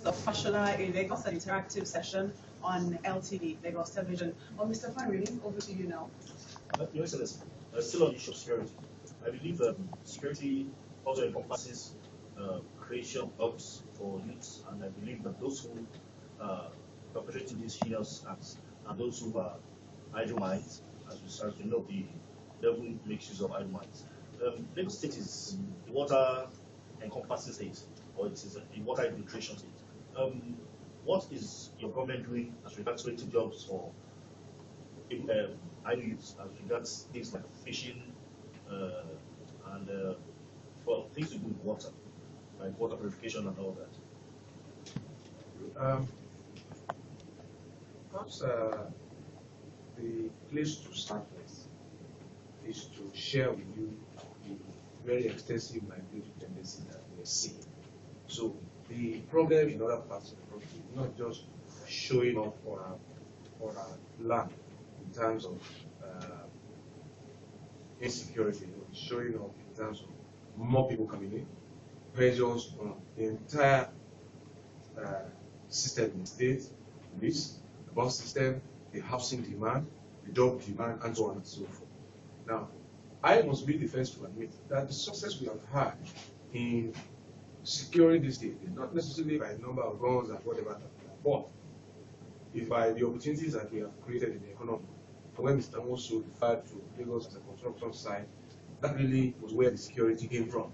of Fashola in Lagos, an interactive session on LTV, Lagos Television. Well, Mr. Fanrini, over to you now. Your Excellency, still on the issue of security, I believe security also encompasses creation of jobs for youths, and I believe that those who perpetrate these heinous acts are those who are idle minds. As we know, the devil makes use of idle minds. Lagos State is a water encompassing state, or it is a water infiltration state. What is your government doing as regards creating jobs for idle youths, as regards things like fishing and well, things to do with water, like water purification and all that? Perhaps the place to start with is to share with you the very extensive migratory tendency that we are seeing. So the problem in other parts of the country is not just showing up for our land in terms of insecurity, showing up in terms of more people coming in, pressures on the entire system in the state, the bus system, the housing demand, the job demand, and so on and so forth. Now, I must be the first to admit that the success we have had in securing this state is not necessarily by the number of guns and whatever, but it's by the opportunities that we have created in the economy. And when Mr. Mosu referred to Lagos as a construction site, that really was where the security came from.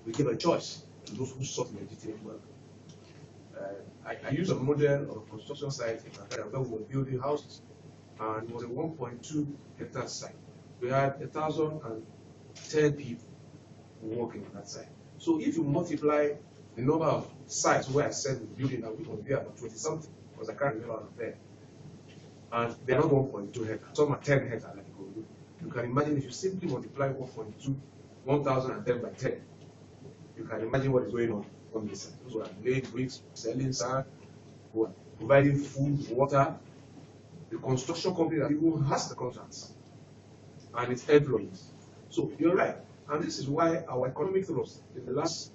We gave a choice to those who sought legitimate work. I use a model of a construction site in Nigeria where we were building houses, and it was a 1.2 hectare site. We had 1,010 people working on that site. So if you multiply the number of sites where I said the building, that we will be about 20 something, because I can't remember out of there. And they're not 1.2 hectares, some are 10 hectares like you. You can imagine if you simply multiply 1,010 by 10, you can imagine what is going on this side. Those who are laying bricks, selling sand, who are providing food, water, the construction company that even has the contracts, and its employees. So you're right. And this is why our economic thrust in the last,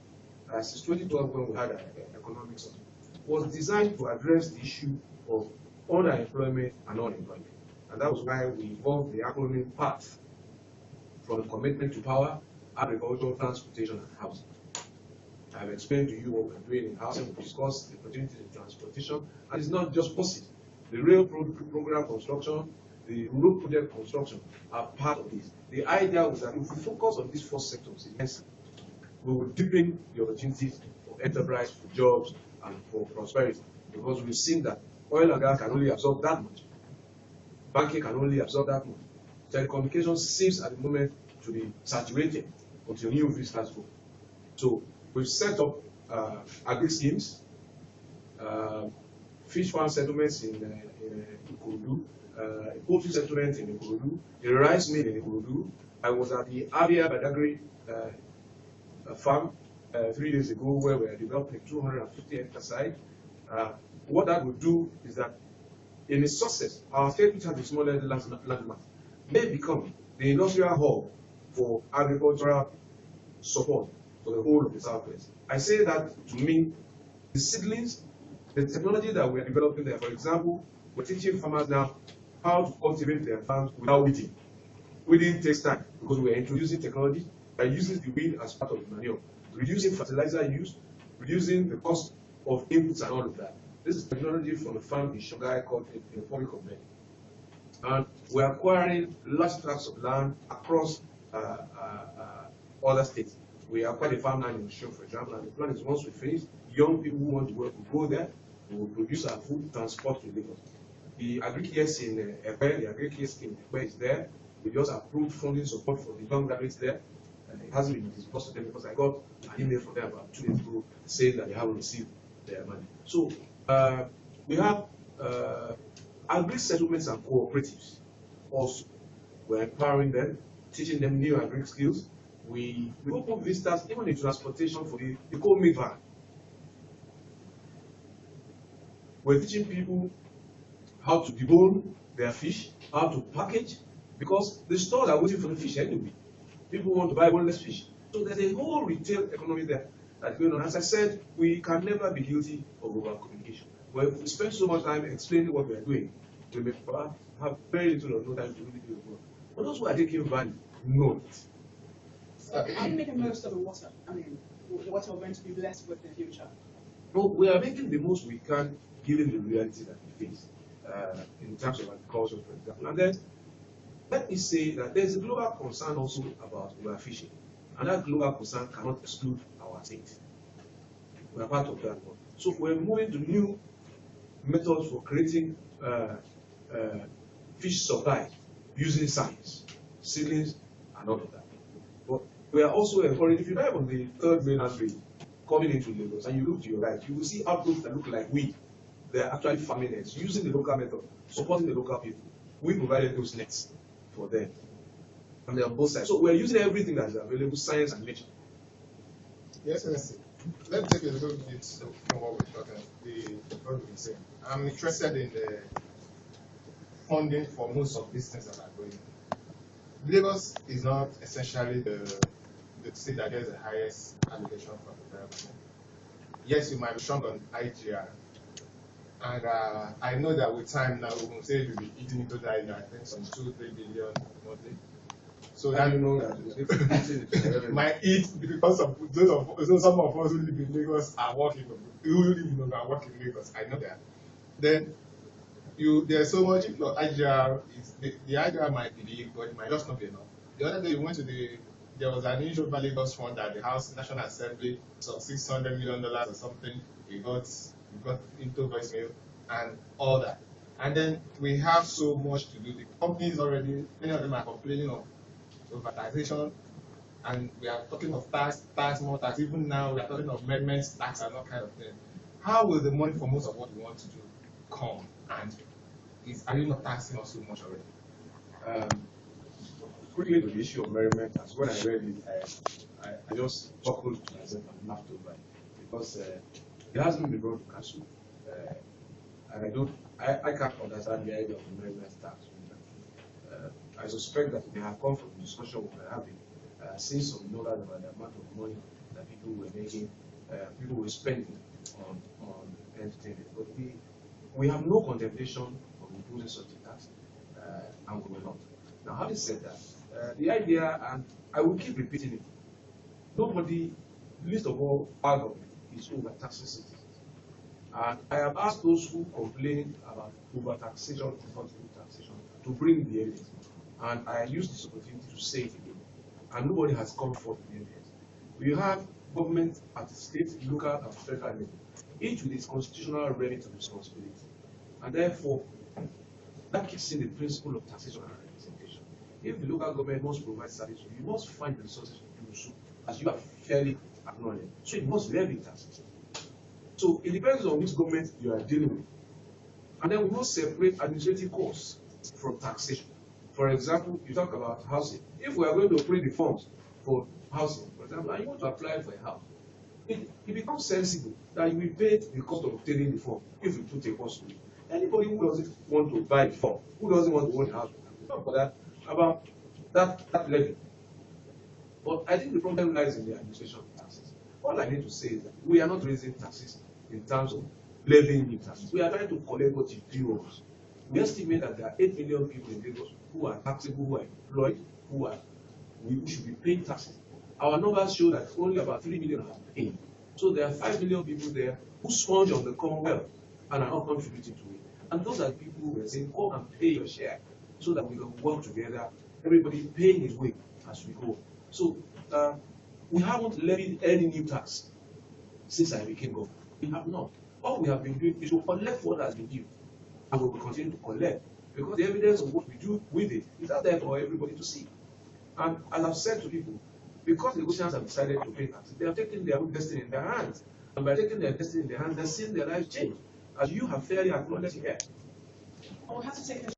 since 2012 when we had an economic summit, was designed to address the issue of underemployment and unemployment. And that was why we evolved the acronym PATH, from commitment to power, agriculture, transportation, and housing. I've explained to you what we're doing in housing. We discussed the opportunities in transportation, and it's not just buses. The rail program construction, the road project construction are part of this. The idea was that if we focus on these four sectors immensely, we will deepen the opportunities for enterprise, for jobs, and for prosperity. Because we've seen that oil and gas can only absorb that much. Banking can only absorb that much. Telecommunications seems at the moment to be saturated until new vistas go. So we've set up agri schemes, fish farm settlements in Ikorodu, a poultry settlement in Ikorodu, a rice mill in Ikorodu. I was at the Abia Badagry farm 3 days ago where we are developing 250 hectare site. What that would do is that in its success, our state, which has a smaller landmass, may become the industrial hub for agricultural support for the whole of the Southwest. I say that to mean the seedlings, the technology that we are developing there. For example, we're teaching farmers now how to cultivate their farms without weeding. Weeding takes time because we are introducing technology that uses the weed as part of the manure, reducing fertilizer use, reducing the cost of inputs and all of that. This is technology from a farm in Shogai called in the Republic of Benin. And we're acquiring large tracts of land across other states. We acquired a farm land in Osun, for example, and the plan is once we finish, young people who want to work will go there, we will produce our food, transport to Lagos. The agri-care in Epe, the agri-care scheme in Epe is there. We just approved funding support for the young graduates there. And it hasn't been disbursed to them because I got an email from them about 2 days ago saying that they haven't received their money. So we have agri settlements and cooperatives also. We're empowering them, teaching them new agri skills. We open vistas even in transportation for the co-meat van. We're teaching people how to debone their fish, how to package, because the stores are waiting for the fish anyway. People want to buy boneless fish. So there's a whole retail economy there that's going on. As I said, we can never be guilty of over communication. But if we spend so much time explaining what we are doing, we may have very little or no time to really do the work. But those who are taking value know it. So are you making most of the water? I mean, what we're going to be blessed with in the future? No, we are making the most we can given the reality that we face in terms of agriculture, for example. And then let me say that there is a global concern also about overfishing. And that global concern cannot exclude our state. We are part of that one. So we're moving to new methods for creating fish supply using science, seedlings, and all of that. But we are also encouraging, if you drive on the third mainland bridge coming into Lagos and you look to your right, you will see outputs that look like wheat. They're actually farming nets, using the local method, supporting the local people. We provided those nets for them. And they're on both sides. So we're using everything that is available, science and nature. Yes, Tenancy. Let me take a little bit from what we're talking, what we've been saying. I'm interested in the funding for most of these things that are going. Lagos is not essentially the state that gets the highest allocation from the government. Yes, you might be strong on IGR, and I know that with time now we will say we'll be eating into that. I think some 2-3 billion monthly. So that you know that might eat because of some of us who live in Lagos are working. Who live in Lagos are working in Lagos. I know that. Then there's so much. If your IGR is the IGR might be big, but it might just not be enough. The other day we went to there was an issue about Lagos fund that the House National Assembly, some $600 million or something, we got into voicemail and all that. And then we have so much to do. The companies already, many of them are complaining of over taxation, and we are talking of tax, more tax. Even now, we are talking of amendments, tax, and all kind of thing. How will the money for most of what we want to do come? And are you not taxing us so much already? Quickly to the issue of merriment, as when I read it, I just chuckled to myself and laughed over it because it hasn't been brought to council, and I can't understand the idea of the merriment tax. I suspect that they have come from the discussion we were having, since some knowledge about the amount of money that people were making, people were spending on entertainment. But we have no contemplation of imposing such a tax, and we will not. Now, having said that, the idea, and I will keep repeating it, nobody, least of all our government, is overtaxing citizens. And I have asked those who complain about overtaxation, taxation, to bring the evidence. And I use this opportunity to say it again. And nobody has come forth with the evidence. We have government at the state, local, and federal level, each with its constitutional remit and responsibility. And therefore, that keeps in the principle of taxation and representation. If the local government must provide service, you must find the resources to do so, as you have fairly acknowledged. So it must levy taxes. So it depends on which government you are dealing with. And then we must separate administrative costs from taxation. For example, you talk about housing. If we are going to operate the funds for housing, for example, and you want to apply for a house, it becomes sensible that you will pay the cost of obtaining the form if you put a cost to it. Anybody who doesn't want to buy the form, who doesn't want to own a house, talk for that, about that levy. But I think the problem lies in the administration of taxes. All I need to say is that we are not raising taxes in terms of levying new taxes. We are trying to collect what is due us. We estimate that there are 8 million people in Lagos who are taxable, who are employed, who should be paying taxes. Our numbers show that only about 3 million are paying. So there are 5 million people there who sponge on the Commonwealth and are not contributing to it. And those are the people who are saying, come and pay your share so that we can work together, everybody paying his way as we go. So we haven't levied any new tax since I became governor. We have not. All we have been doing is to collect what has been due. And we will continue to collect because the evidence of what we do with it is out there for everybody to see. And as I've said to people, because negotiators have decided to pay taxes, they have taken their own destiny in their hands. And by taking their destiny in their hands, they're seeing their lives change, as you have fairly acknowledged here. We'll have to take a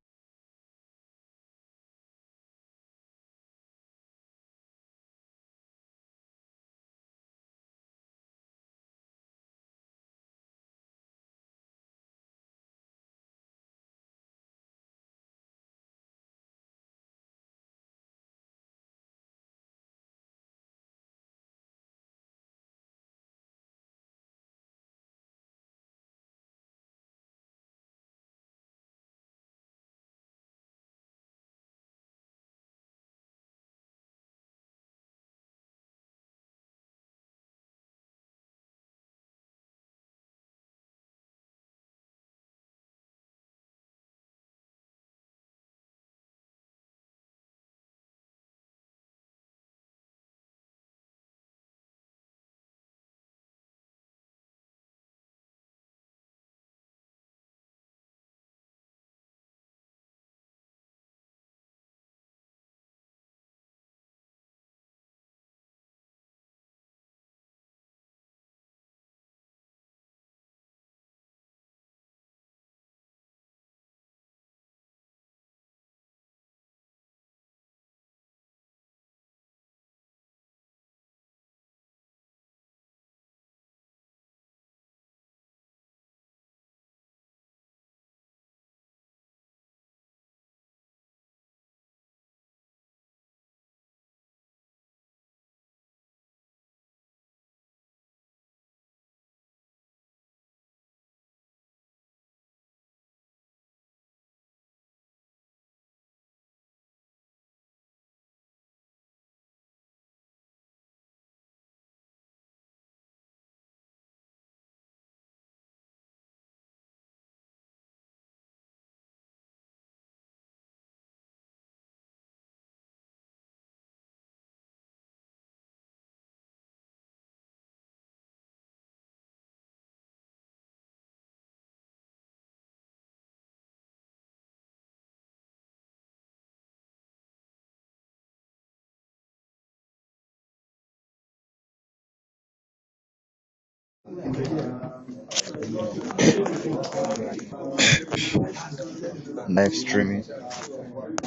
Live streaming. Government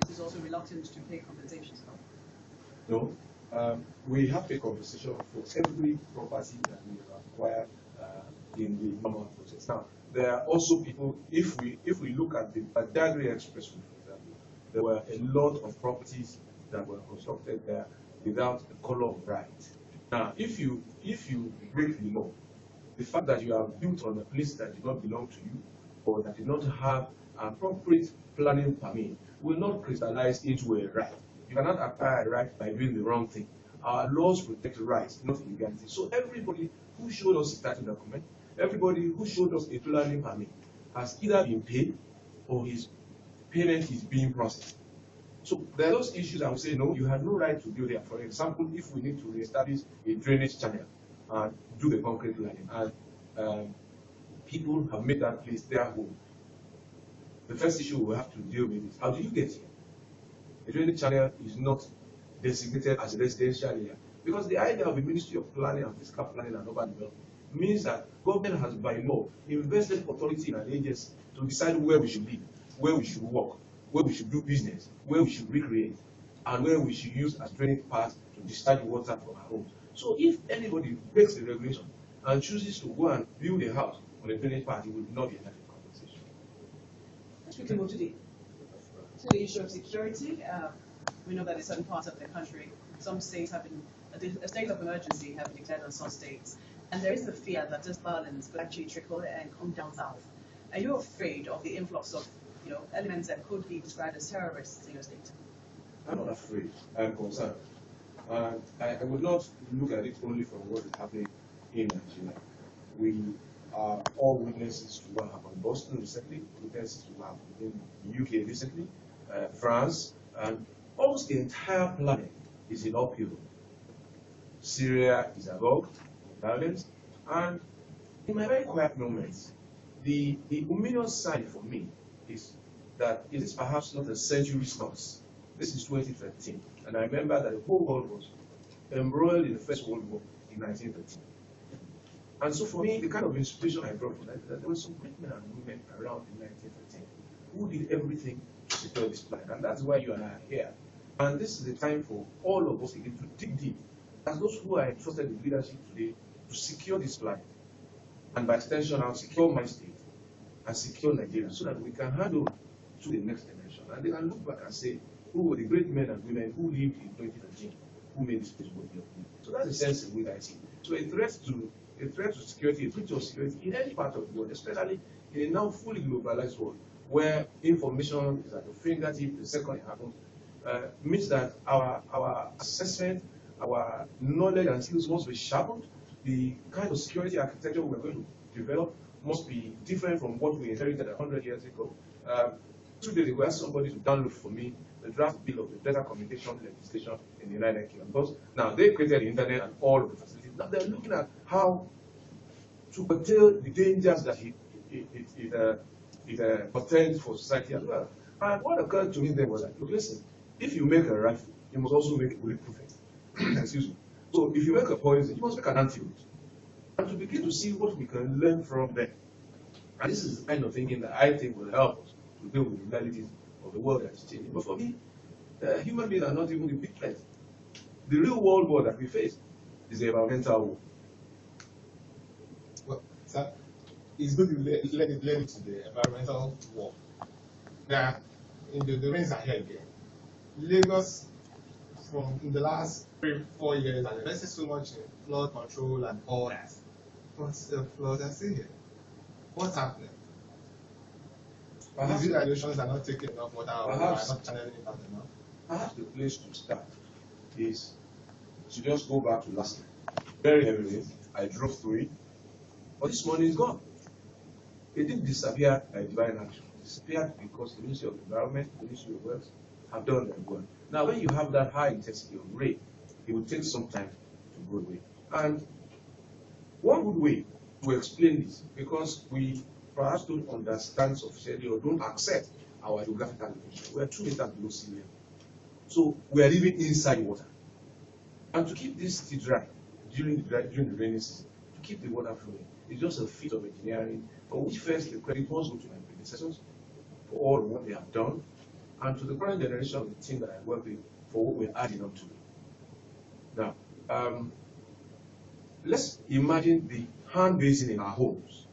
is also reluctant to pay compensations. No, we have a compensation for every property that we acquire in the normal process. Now, there are also people. If we look at the Badagry Expressway, for example, there were a lot of properties that were constructed there without the color of right. Now, if you break the law, the fact that you have built on a place that did not belong to you or that did not have appropriate planning permit will not crystallize into a right. You cannot acquire a right by doing the wrong thing. Our laws protect rights, not illegality. So everybody who showed us a starting document, everybody who showed us a planning permit has either been paid or his payment is being processed. So there are those issues I would say, no, you have no right to build there. For example, if we need to reestablish a drainage channel and do the concrete lining, and people have made that place their home, the first issue we have to deal with is how do you get here? The drainage channel is not designated as a residential area because the idea of the Ministry of Planning and Fiscal Planning and Urban Development means that government has by law invested authority in an agency to decide where we should live, where we should work, where we should do business, where we should recreate, and where we should use as drainage paths to discharge water from our homes. So if anybody breaks the regulation and chooses to go and build a house on a drainage path, it will not be entitled to compensation. Let's quickly move to the issue of security. We know that in certain parts of the country, some states have been, a state of emergency have been declared on some states. And there is the fear that this violence could actually trickle and come down south. Are you afraid of the influx of elements that could be described as terrorists in your state? I'm not afraid. I'm concerned. And I would not look at it only from what is happening in Nigeria. We are all witnesses to what happened in Boston recently, witnesses to what happened in the UK recently, France, and almost the entire planet is in upheaval. Syria is agog in violence, and in my very quiet moments, the ominous sign for me is that it is perhaps not a century's loss. This is 2013, and I remember that the whole world was embroiled in the First World War in 1913. And so for me, the kind of inspiration I brought from that, there were some great men and women around in 1913 who did everything to secure this planet, and that's why you and I are here. And this is the time for all of us again to dig deep, as those who are entrusted with leadership today, to secure this planet, and by extension, I'll secure my state and secure Nigeria, so that we can hand over to the next generation, and they can look back and say, who were the great men and women who lived in 2013, who made this place worthy of living. So that's the sense in which I see. So a threat to security, a threat of security in any part of the world, especially in a now fully globalized world, where information is at your fingertip the second it happens, means that our assessment, our knowledge and skills must be sharpened. The kind of security architecture we're going to develop must be different from what we inherited 100 years ago. 2 days ago, I asked somebody to download for me the draft bill of the data communication legislation in the United Kingdom. Because now they created the internet and all of the facilities. Now they're looking at how to curtail the dangers that it portends for society as well. And what occurred to me then was like, look, listen, if you make a rifle, you must also make a bulletproof it. Excuse me. So if you make a poison, you must make an antidote. And to begin to see what we can learn from them. And this is the kind of thinking that I think will help us to deal with the realities of the world that is changing. But for me, human beings are not even the big threat. The real world war that we face is the environmental war. Well, sir, it's good to let it to the environmental war. Now, the rains are here again. Lagos, in the last 3-4 years, has invested so much in flood control and all that. But the floods are still here. What's happening? Is it that the oceans are not taking enough water or are not channeling it out enough? Perhaps the place to start is to just go back to last night. Very heavy rain. I drove through it. But this morning is gone. It didn't disappear by divine action. It disappeared because the Ministry of Environment, the Ministry of Works have done their work. Now, when you have that high intensity of rain, it will take some time to go away. And one good way to explain this, because we perhaps don't understand sufficiently or don't accept our geographical location. We are 2 meters below sea level. So we are living inside water. And to keep this city dry during the rainy season, to keep the water flowing, it's just a feat of engineering, for which first the credit must go to my predecessors for all what they have done, and to the current generation of the team that I work with for what we're adding up to. Now, let's imagine the hand basin in our homes,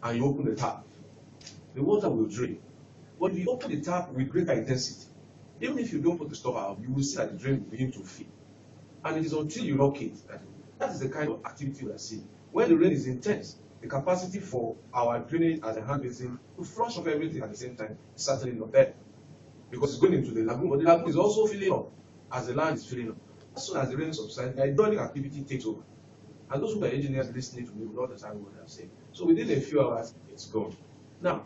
and you open the tap. The water will drain. But if you open the tap with greater intensity, even if you don't put the stuff out, you will see that the drain will begin to fill. And it is until you lock it that is the kind of activity we are seeing. When the rain is intense, the capacity for our drainage as a hand basin to flush off everything at the same time is certainly not there. Because it's going into the lagoon, but the lagoon is also filling up as the land is filling up. As soon as the rain subsides, the hydraulic activity takes over. And those who are engineers listening to me will understand what I'm saying. So within a few hours, it's gone. Now,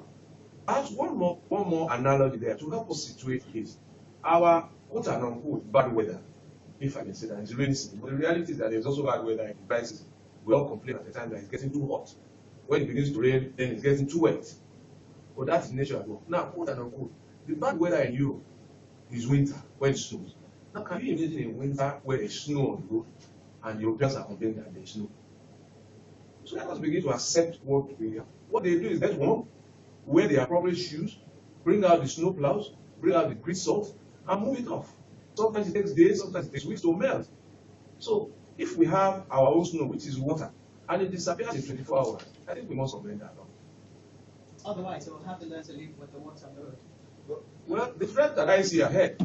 perhaps one more analogy there to help us situate is our quote and unquote bad weather, if I can say that, it's rainy season. But the reality is that there's also bad weather in the dry season. We all complain at the time that it's getting too hot. When it begins to rain, then it's getting too wet. But that's nature as well. Now, quote and unquote, the bad weather in Europe is winter when it snows. Now, can you imagine a winter where there's snow on the road and Europeans are complaining that there's snow? So let us begin to accept what we have. What they do is get warm, wear the appropriate shoes, bring out the snow plows, bring out the grit salt, and move it off. Sometimes it takes days, sometimes it takes weeks to melt. So if we have our own snow, which is water, and it disappears in 24 hours, I think we must amend that law. Otherwise, we'll have to learn to live with the water on the road. Well, the threat that I see ahead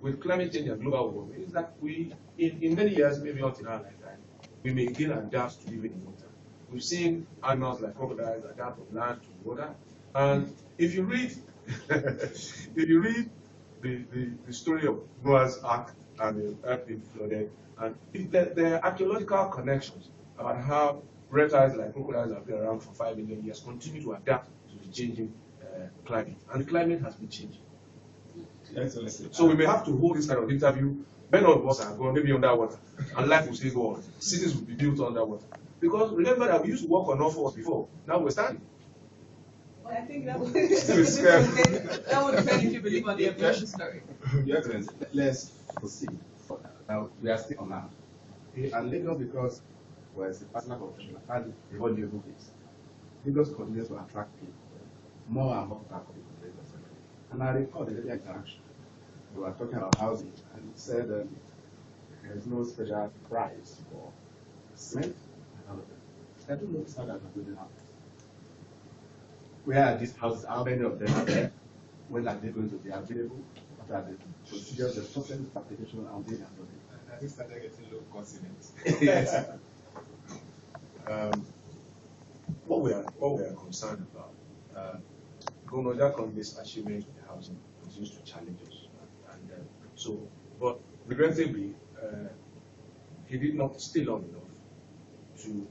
with climate change and global warming is that we, in many years, maybe not in our lifetime, we may again adapt to living in water. We've seen animals like crocodiles adapt from land to water, and if you read, the story of Noah's Ark and the earth being flooded, and there are archaeological connections about how reptiles like crocodiles have been around for 5 million years, continue to adapt to the changing climate, and the climate has been changing. So we may have to hold this kind of interview when all of us are gone, maybe underwater, and life will still go on. Cities will be built underwater. Because remember that we used to walk on all fours before, now we're standing. Well, I think that would depend if you believe on the evolution story. Your Excellency, let's proceed. Now, we are still on land. And Lagos, because we're a personal professional and a valuable place, Lagos continues to attract people, more and more people to Lagos. And I recall the earlier interaction. We were talking about housing, and it said there is no special price for cement and all of that. I don't know how that is going to happen. Where are these houses? How many of them are there? When are they going to be available? What are the procedures, the process, application, and data? I think started getting low consonants. Yes. What we are concerned about, Governor Jacon's achievement with the housing continues to challenge us, but regrettably, he did not stay long enough to,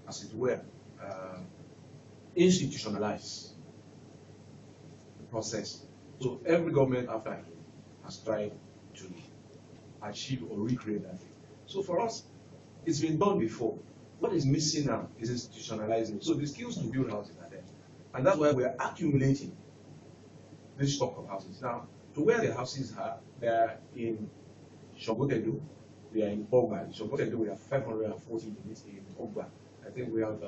as it were, institutionalize the process. So every government after him has tried to achieve or recreate that. So for us, it's been done before. What is missing now is institutionalizing. So the skills to build houses are there. And that's why we're accumulating this stock of houses. Now, to where the houses are, they are in Shogotedo, we are in Ogba. In Shogotedo, we have 540 units. In Ogba, I think we have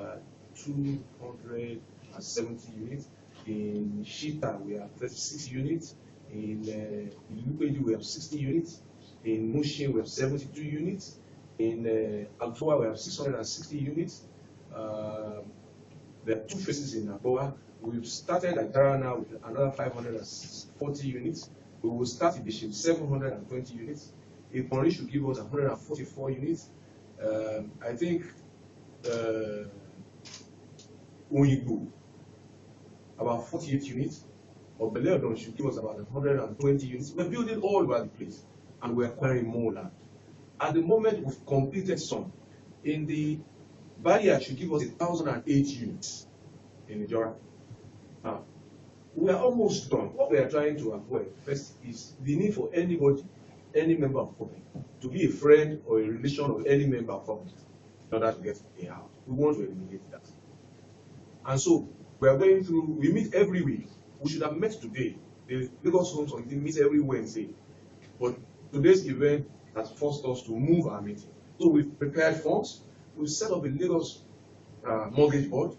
270 units. In Shita, we have 36 units. In Lupeju, we have 60 units. In Mushin, we have 72 units. In Altoa, we have 660 units. There are 2 phases in Aboa. We've started at Darana with another 540 units. We will start in Bishop 720 units. Ipori should give us 144 units. I think Uyibu, about 48 units. Or Beleodon should give us about 120 units. We're building all over the place, and we're acquiring more land. At the moment, we've completed some. In the barrier should give us 1,008 units in Ijora. Now, we are almost done. What we are trying to avoid first is the need for anybody, any member of public, to be a friend or a relation of any member of public in order to get a house. We want to eliminate that. And so we are going through, we meet every week. We should have met today. The Lagos Homes Committee meets every Wednesday. But today's event that forced us to move our meeting. So we've prepared funds. We've set up a Lagos mortgage board.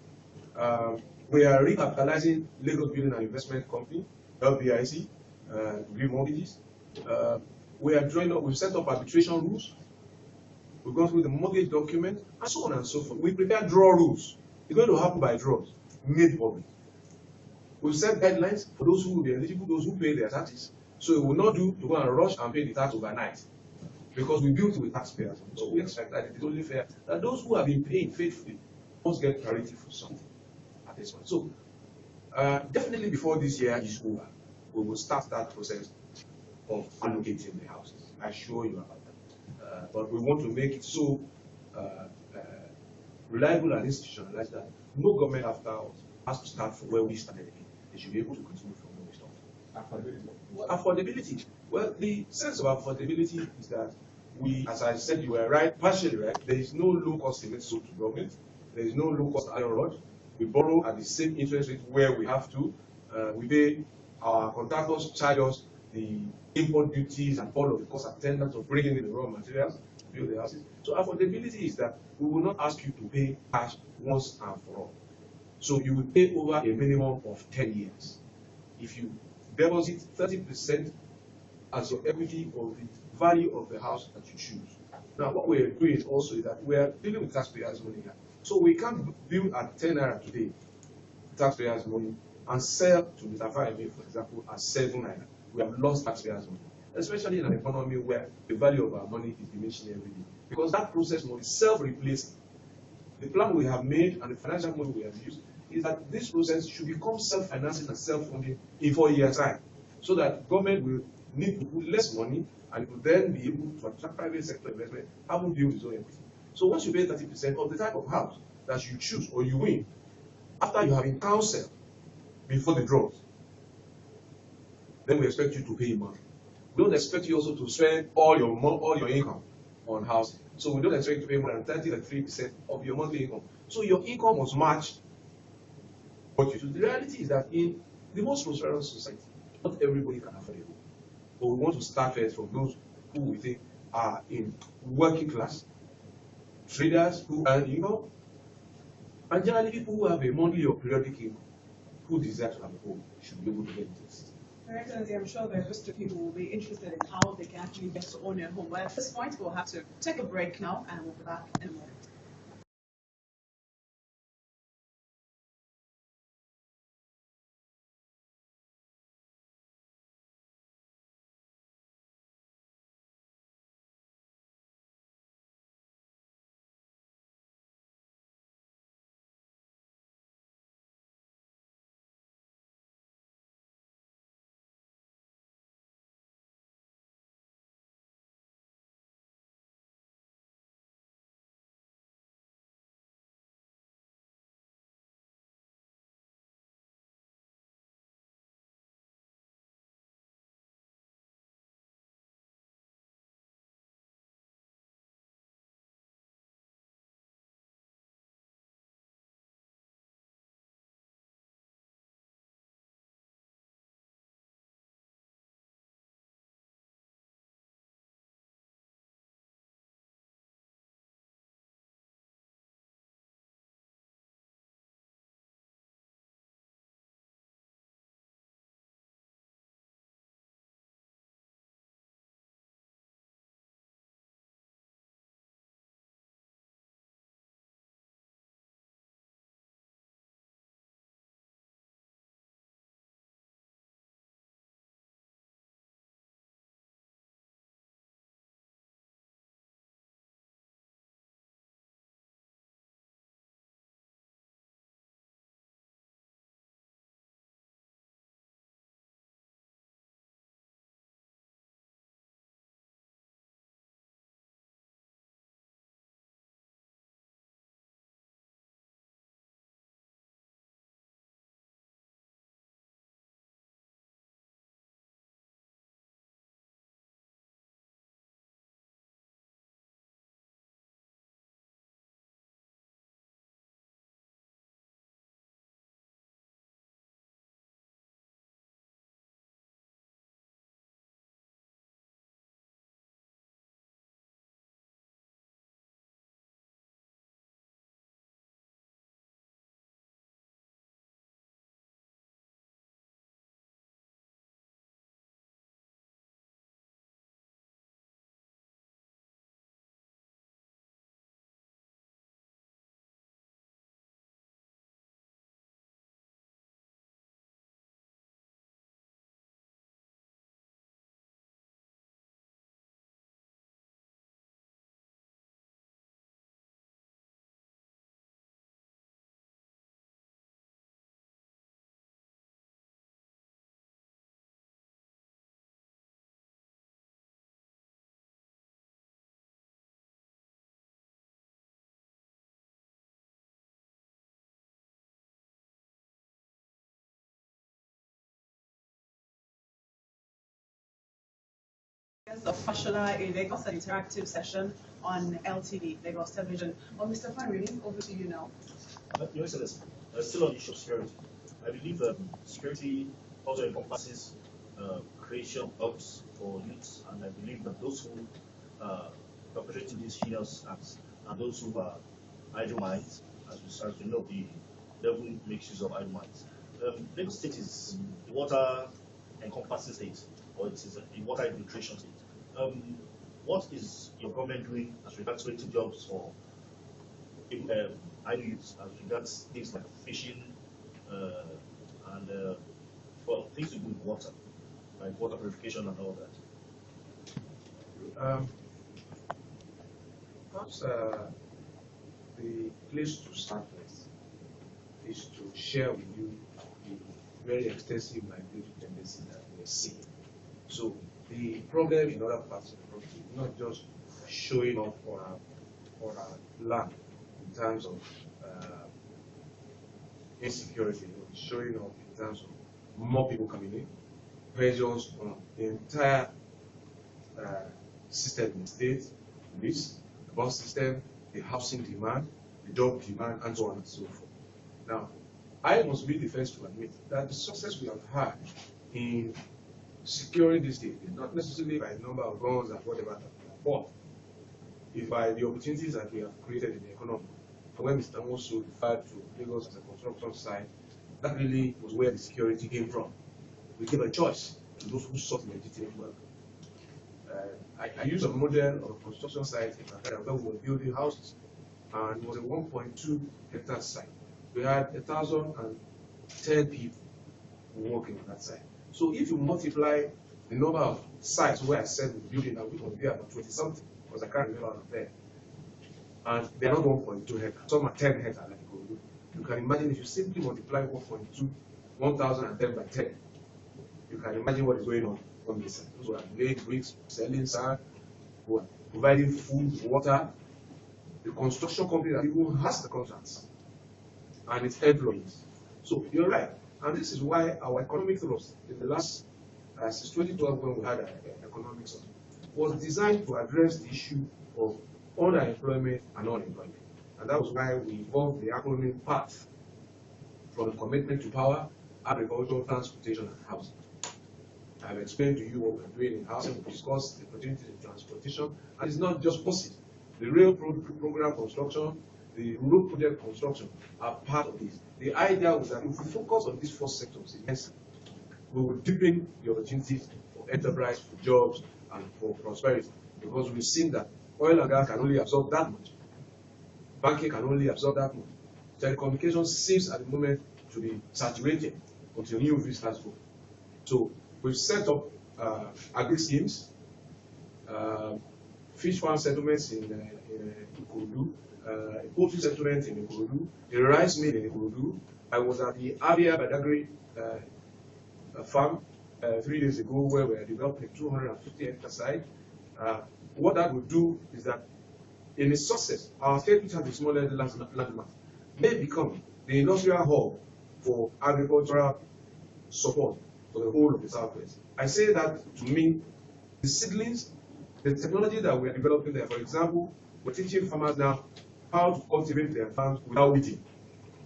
We are recapitalizing Lagos Building and Investment Company, LBIC, to give mortgages. We've set up arbitration rules. We've gone through the mortgage document, and so on and so forth. We prepare draw rules. It's going to happen by draws, made public. We've set guidelines for those who will be eligible, those who pay their taxes. So it will not do to go and rush and pay the tax overnight, because we built with taxpayers. So we expect that it is only fair that those who have been paying faithfully must get clarity for something at this point. So definitely before this year is over, we will start that process of allocating the houses. I assure you about that. But we want to make it so reliable and institutionalized that no government after us has to start from where we started again. They should be able to continue from where we started. Affordability. Well, the sense of affordability is that we, as I said, you were right, partially right. There is no low-cost cement sold to government. There is no low-cost iron rod. We borrow at the same interest rate where we have to. We pay our contractors, charge us the import duties and all of the cost attendant of bringing in the raw materials to build the houses. So affordability is that we will not ask you to pay cash once and for all. So you will pay over a minimum of 10 years. If you deposit 30% as your equity of the value of the house that you choose. Now, what we're doing also is that we are dealing with taxpayers' money here. So we can't build at 10 naira today, taxpayers' money, and sell to Mr. Fayeme, for example, at 7 naira. We have lost taxpayers' money, especially in an economy where the value of our money is diminishing every day. Because that process must be self-replacing. The plan we have made and the financial model we have used is that this process should become self-financing and self-funding in 4 years' time, so that government will need to put less money and it will then be able to attract private sector investment, having built its own equity. So once you pay 30% of the type of house that you choose or you win, after you have been counseled before the draws, then we expect you to pay money. We don't expect you also to spend all your income on housing. So we don't expect you to pay more than 33% of your monthly income. So your income must match what you do. The reality is that in the most prosperous society, not everybody can afford it. But we want to start first from those who we think are in working class, traders who earn income, and generally people who have a monthly or periodic income who desire to have a home should be able to get into the system. Your Excellency, I'm sure that most people will be interested in how they can actually get to own a home. But at this point, we'll have to take a break now, and we'll be back in a moment. Of Fashola in Lagos, an interactive session on LTV, Lagos Television. Well, Mr. Fanri, over to you now. Your Excellency, still on the issue of security. I believe security also encompasses creation of jobs for youths, and I believe that those who perpetrate these heinous acts and those who are idle minds, as we know, the devil makes use of idle minds. Lagos State is a water encompassing state, or it is a water infiltration state. What is your government doing as regards creating jobs for idle youths, as regards things like fishing and well, things to do with water, like water purification and all that? Perhaps the place to start with is to share with you the very extensive migratory tendency that we are seeing. So the problem in other parts of the country is not just showing up for our land in terms of insecurity, it's showing up in terms of more people coming in, pressures on the entire system in the state, police, the bus system, the housing demand, the job demand, and so on and so forth. Now, I must be the first to admit that the success we have had in securing this state is not necessarily by the number of guns and whatever, but it's by the opportunities that we have created in the economy. And when Mr. Mosu referred to Lagos as a construction site, that really was where the security came from. We gave a choice to those who sought legitimate work. I use a model of a construction site in Nigeria where we were building houses, and it was a 1.2 hectare site. We had 1,010 people working on that site. So if you multiply the number of sites where I said we're building, and we will be about 20 something, because I can't remember out of there. And they're not 1.2 hectares, some are 10 hectares like Ikorodu. You can imagine if you simply multiply 1,010 by 10, you can imagine what is going on this side. Those who are laying bricks, selling sand, who are providing food, water. The construction company that even has the contracts and its employees. So you're right. And this is why our economic thrust in the last, since 2012 when we had an economic summit, was designed to address the issue of underemployment and unemployment. And that was why we evolved the acronym PATH from commitment to power, agriculture, transportation, and housing. I've explained to you what we're doing in housing. We discussed the opportunities in transportation, and it's not just buses. The rail program construction, the road project construction are part of this. The idea was that if we focus on these four sectors immensely, we will deepen the opportunities for enterprise, for jobs, and for prosperity. Because we've seen that oil and gas can only absorb that much. Banking can only absorb that much. Telecommunications seems at the moment to be saturated until new visitors go. So we've set up agri schemes, fish farm settlements in Ikorodu, a poultry settlement in Ikorodu, a rice mill in Ikorodu. I was at the Abia Badagry farm 3 days ago where we are developing a 250 hectare site. What that would do is that in its success, our state, which has a smaller landmass, may become the industrial hub for agricultural support for the whole of the Southwest. I say that to mean the seedlings, the technology that we are developing there. For example, we're teaching farmers now how to cultivate their farms without weeding.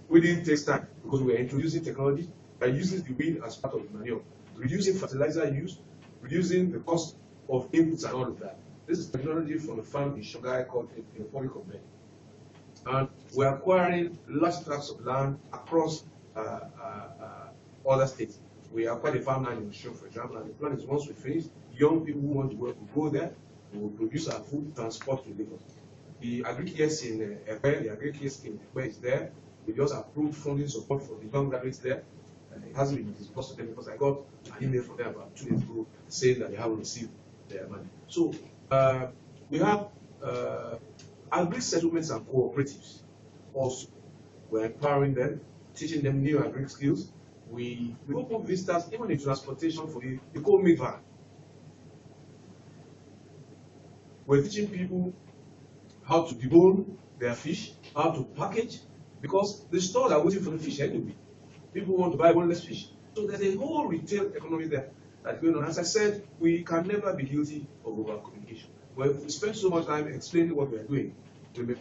Weeding takes time because we are introducing technology that uses the weed as part of the manure, reducing fertilizer use, reducing the cost of inputs and all of that. This is technology from a farm in Shogai called in the Republic of Benin. And we're acquiring large tracts of land across other states. We acquired a farmland in Osun, for example, and the plan is once we finish, young people who want to work will go there, we will produce our food, transport to Lagos. The agri-care in Epe, the agri-care scheme in Epe is there. We just approved funding support for the young graduates there. It hasn't been discussed with them because I got an email from them about 2 days ago saying that they haven't received their money. So we have agri settlements and cooperatives also. We're empowering them, teaching them new agri skills. We open visitors even in transportation for the co-make van. We're teaching people how to debone their fish, how to package, because the stores are waiting for the fish anyway. People want to buy boneless fish. So there's a whole retail economy there that's going on. As I said, we can never be guilty of over communication. But if we spend so much time explaining what we are doing, we may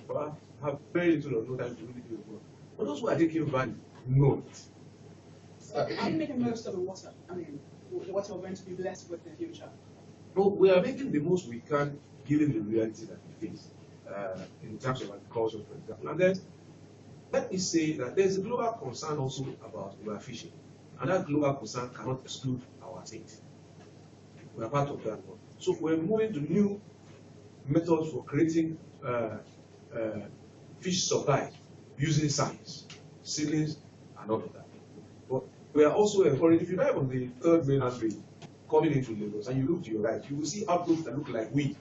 have very little or no time to really do the work. But those who are taking value know it. So are you making most of the water? I mean, the water we're going to be blessed with in the future? No, we are making the most we can given the reality that we face in terms of agriculture, for example. And then let me say that there's a global concern also about overfishing. And that global concern cannot exclude our state. We are part of that one. So we're moving to new methods for creating fish supply using science, seedlings, and all of that. But we are also encouraging, if you drive on the third mainland bridge coming into Lagos and you look to your right, you will see outdoors that look like we.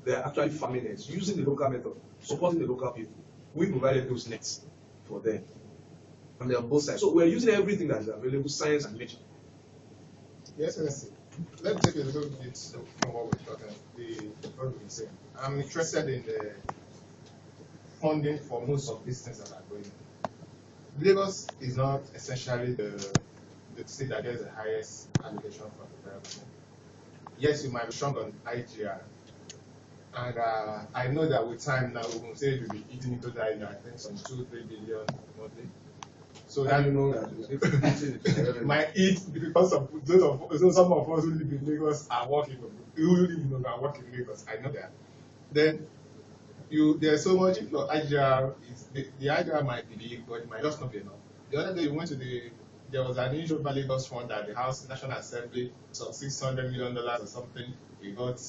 They're actually farming nets, using the local method, supporting the local people. We provided those nets for them. And they're on both sides. So we're using everything that is available, science and nature. Yes, let's see. Let me take a little bit from what we're talking, what we've been saying. I'm interested in the funding for most of these things that are going on. Lagos is not essentially the state that gets the highest allocation from the government. Yes, you might be strong on IGR, and I know that with time now we will say we'll be eating into that IGR, I think some 2-3 billion monthly. So that you know that might eat because of some of us who live in Lagos are working, who live in Lagos are working in Lagos. I know that. Then there's so much. If your IGR is the IGR might be big, but it might just not be enough. The other day we went to there was an issue about Lagos fund that the House National Assembly, some $600 million or something, we got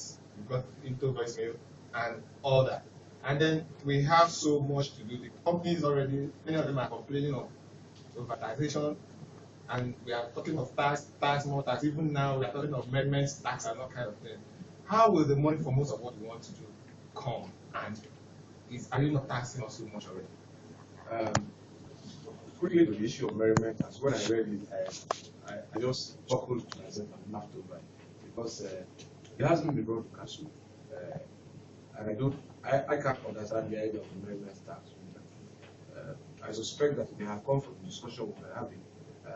into voicemail and all that. And then we have so much to do. The companies already, many of them are complaining of over taxation, and we are talking of tax, more tax. Even now, we are talking of amendments, tax, and all kind of thing. How will the money for most of what we want to do come? And are you not taxing us so much already? Quickly to the issue of merriment, as when I read it, I just chuckled to myself and laughed over it because it hasn't been brought to council, and I can't understand the idea of the merriment tax. I suspect that it may have come from the discussion we were having,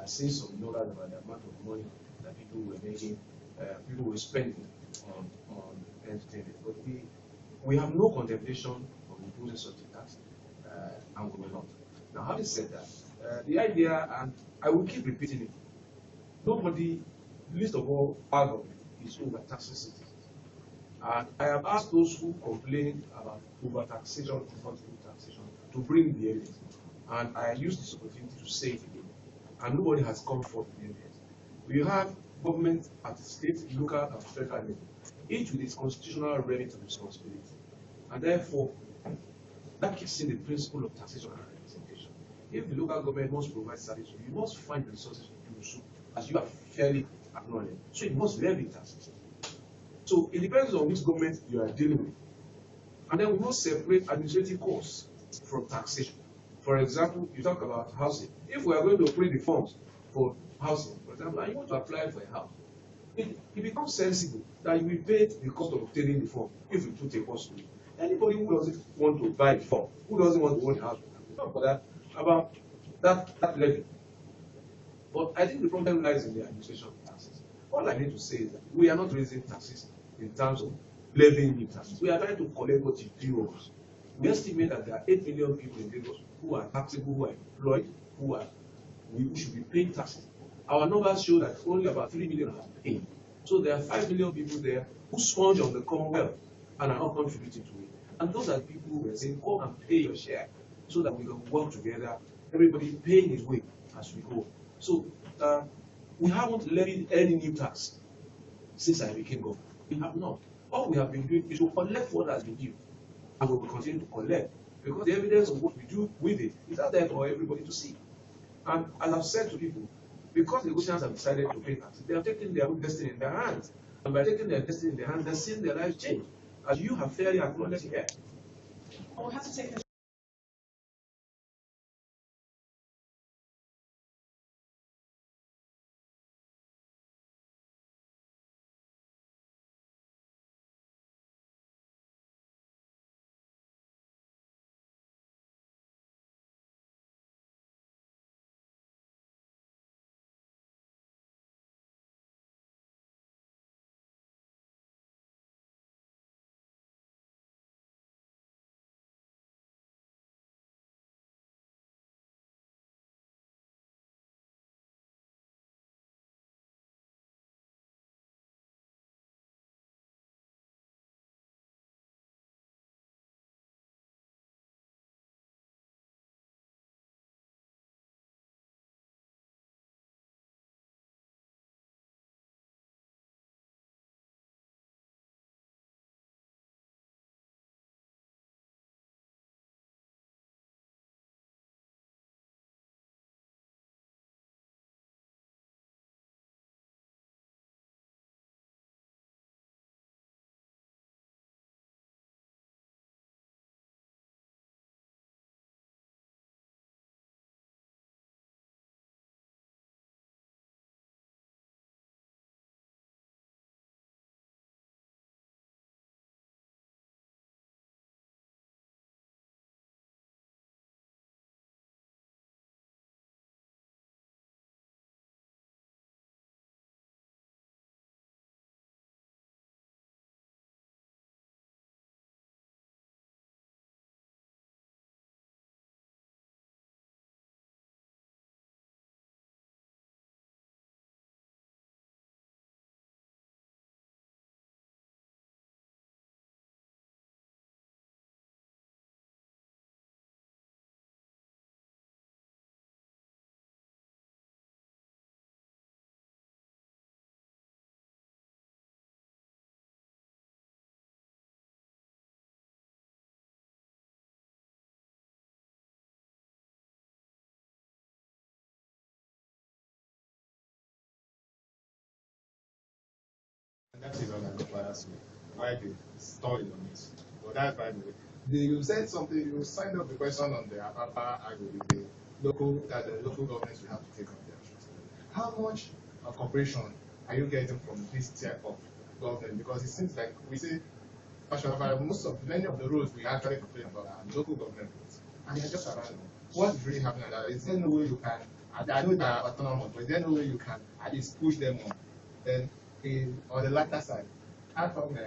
since some know that about the amount of money that people were making, people were spending on entertainment. But we have no contemplation of imposing such a tax, and we will not. Now, having said that, the idea, and I will keep repeating it, nobody, least of all our government, is overtaxing citizens. And I have asked those who complain about overtaxation, taxation, to bring the evidence. And I use this opportunity to say it again. And nobody has come forth with the evidence. We have government at the state, local, and federal level, each with its constitutional remit and responsibility. And therefore, that keeps in the principle of taxation and representation. If the local government must provide service, you must find resources to do so, as you have fairly acknowledged. So it must levy taxes. So it depends on which government you are dealing with. And then we must separate administrative costs from taxation. For example, you talk about housing. If we are going to operate the funds for housing, for example, and you want to apply for a house, it becomes sensible that you will pay the cost of obtaining the form if you put a cost to it. Anybody who doesn't want to buy the form, who doesn't want to own a house, we talk about that levy. But I think the problem lies in the administration of taxes. All I need to say is that we are not raising taxes in terms of levying new taxes. We are trying to collect what is due us. We estimate that there are 8 million people in Lagos who are taxable, who are employed, who should be paying taxes. Our numbers show that only about 3 million are paid. So there are 5 million people there who sponge on the Commonwealth and are not contributing to it. And those are the people who are saying, go and pay your share so that we can work together, everybody paying his way as we go. So we haven't levied any new tax since I became governor. We have not. All we have been doing is to collect what has been due. And we will continue to collect because the evidence of what we do with it is out there for everybody to see. And as I've said to people, because the Lagosians have decided to pay taxes, they have taken their own destiny in their hands. And by taking their destiny in their hands, they're seeing their lives change. As you have fairly acknowledged here. We'll have to take on and bias way. Why they story on it. But that's by the way. You said something, you signed up the question on the Apapa Agro with the local governments will have to take on their responsibility. How much cooperation are you getting from this type of government? Because it seems like we say many of the roads we actually complain about are local government roads. And they're just around. What is really happening there? Is there no way you can, I know they are autonomous, but is there no way you can at least push them on? Then on the latter side, how come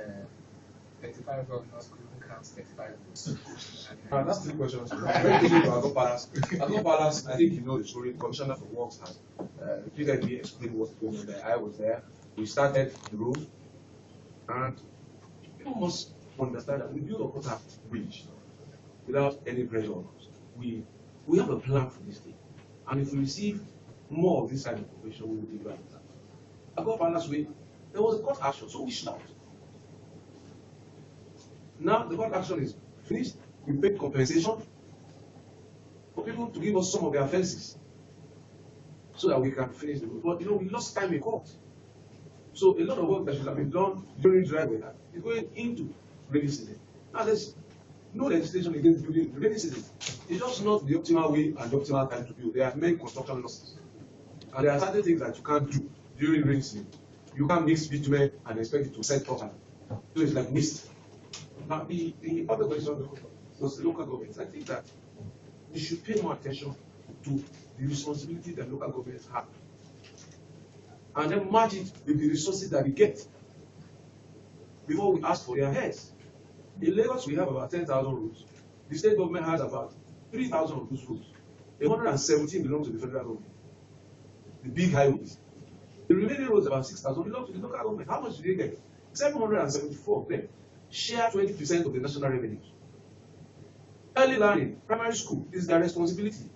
35 governors couldn't count 35 votes? That's the question. Very quickly to Agro Palace. Agro Palace, I think you know the story. The Commissioner for Works has repeatedly explained what's going on there. I was there. We started the road, and people must understand that we built a quarter bridge without any pressure on us. We have a plan for this thing, and if we receive more of this kind of cooperation, we will deliver that. Agro Palace way, there was a court action, so we stopped. Now the court action is finished. We paid compensation for people to give us some of their offenses so that we can finish the road. But you know, we lost time in court. So a lot of work that should have been done during dry weather is going into rainy season. Now there's no legislation against building the rainy season. It's just not the optimal way and the optimal time to build. There are many construction losses. And there are certain things that you can't do during rainy season. You can't mix bitumen and expect it to set properly. So it's like mist. Now, the other question was the local governments. I think that we should pay more attention to the responsibility that local governments have, and then match it with the resources that they get before we ask for their heads. In Lagos, we have about 10,000 roads. The state government has about 3,000 of those roads. 117 belong to the federal government, the big highways. The remaining roads, about 6,000, belong to the local government. How much do they get? 774 of them share 20% of the national revenues. Early learning, primary school is their responsibility.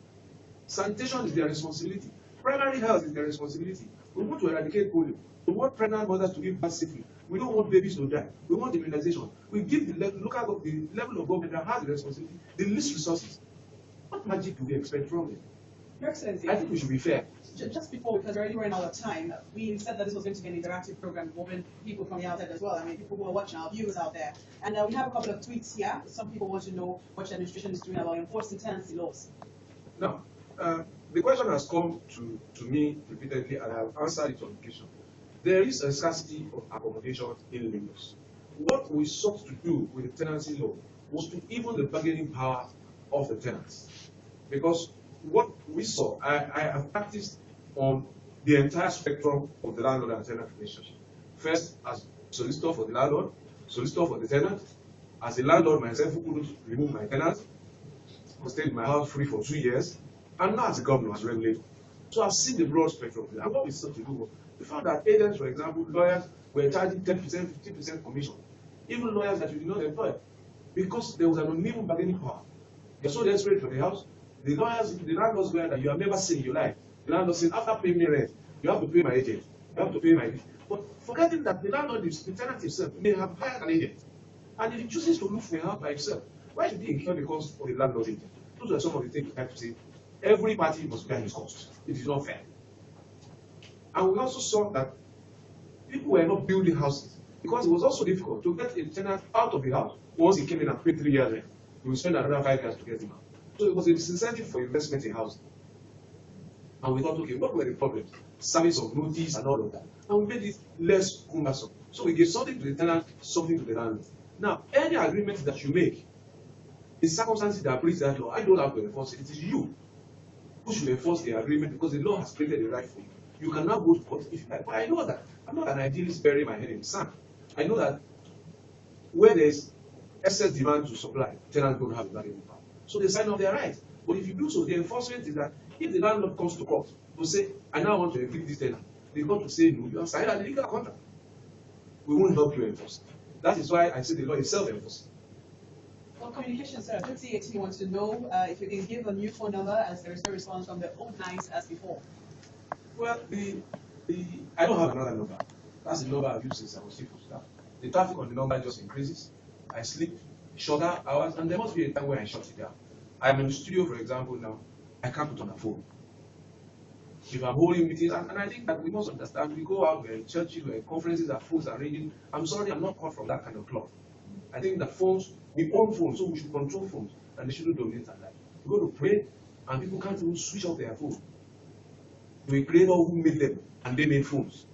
Sanitation is their responsibility. Primary health is their responsibility. We want to eradicate polio. We want pregnant mothers to give birth safely. We don't want babies to die. We want immunization. We give the level of government that has the responsibility the least resources. What magic do we expect from them? Your Excellency, I think we should be fair. Just before, because we're already running out of time, we said that this was going to be an interactive program involving people from the outside as well. I mean, people who are watching, our viewers out there. And we have a couple of tweets here. Some people want to know what your administration is doing about enforcing tenancy laws. Now, the question has come to me repeatedly, and I've answered it on occasion. There is a scarcity of accommodation in Lagos. What we sought to do with the tenancy law was to even the bargaining power of the tenants. Because what we saw, I have practiced on the entire spectrum of the landlord and tenant relationship. First, as solicitor for the landlord, solicitor for the tenant. As a landlord myself who couldn't remove my tenant, who stayed in my house free for 2 years, and now as a governor, as a regulator. So I've seen the broad spectrum. And what we sought to do was, we found that agents, for example, lawyers were charging 10%, 15% commission. Even lawyers that you did not employ, because there was an uneven bargaining power. You're so desperate for the house, the landlord's lawyer that you have never seen in your life. The landlord says, after paying me rent, you have to pay my agent, you have to pay my. But forgetting that the landlord, the tenant himself, may have hired an agent. And if he chooses to look for a house by himself, why should he incur the cost of the landlord agent? Those are some of the things we have to say. Every party must bear his cost. It is not fair. And we also saw that people were not building houses because it was also difficult to get a tenant out of the house. Once he came in and paid 3 years rent, you will spend another 5 years to get him out. So it was a disincentive for investment in housing. And we thought, okay, what were the problems? Service of notice and all of that. And we made it less cumbersome. So we gave something to the tenant, something to the landlord. Now, any agreement that you make, the circumstances that breach that law, I don't have to enforce it. It is you who should enforce the agreement because the law has created a right for you. You can now go to court if you like. But I know that I'm not an idealist burying my head in the sand. I know that where there is excess demand to supply, tenants don't have a bargaining power. So they sign off their rights. But if you do so, the enforcement is that if the landlord comes to court to say, I now want to evict this tenant, the court will say, no, you have signed an illegal contract. We won't help you enforce. That is why I say the law is self-enforcing. Well, communication, sir. JTAT wants to know if you can give a new phone number as there is no response from the old lines as before. Well, I don't have another number. That's the number I've used since I was chief of staff. The traffic on the number just increases. I sleep shorter hours, and there must be a time where I shut it down. I'm in the studio, for example, now. I can't put on a phone. if I'm holding meetings, and I think that we must understand, we go out, we're in churches, we're in conferences, our phones are ringing. I'm sorry, I'm not caught from that kind of cloth. I think that phones, we own phones, so we should control phones, and they shouldn't dominate our life. We go to pray, and people can't even switch off their phone. We creator who made them, and they made phones.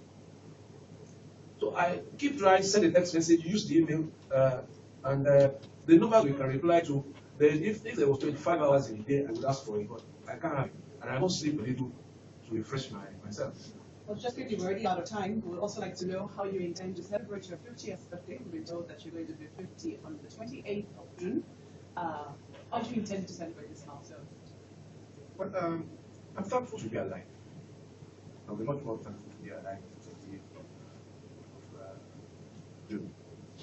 So I keep trying, send a text message, use the email, and the numbers we can reply to. If there was 25 hours in a day, I would ask for it, but I can't have it. And I must sleep a little to refresh myself. Well, just quickly, we're already out of time. We would also like to know how you intend to celebrate your 50th birthday. We've been told that you're going to be 50 on the 28th of June. How do you intend to celebrate this milestone? But I'm thankful to be alive. I'll be much more thankful to be alive on the 28th of June.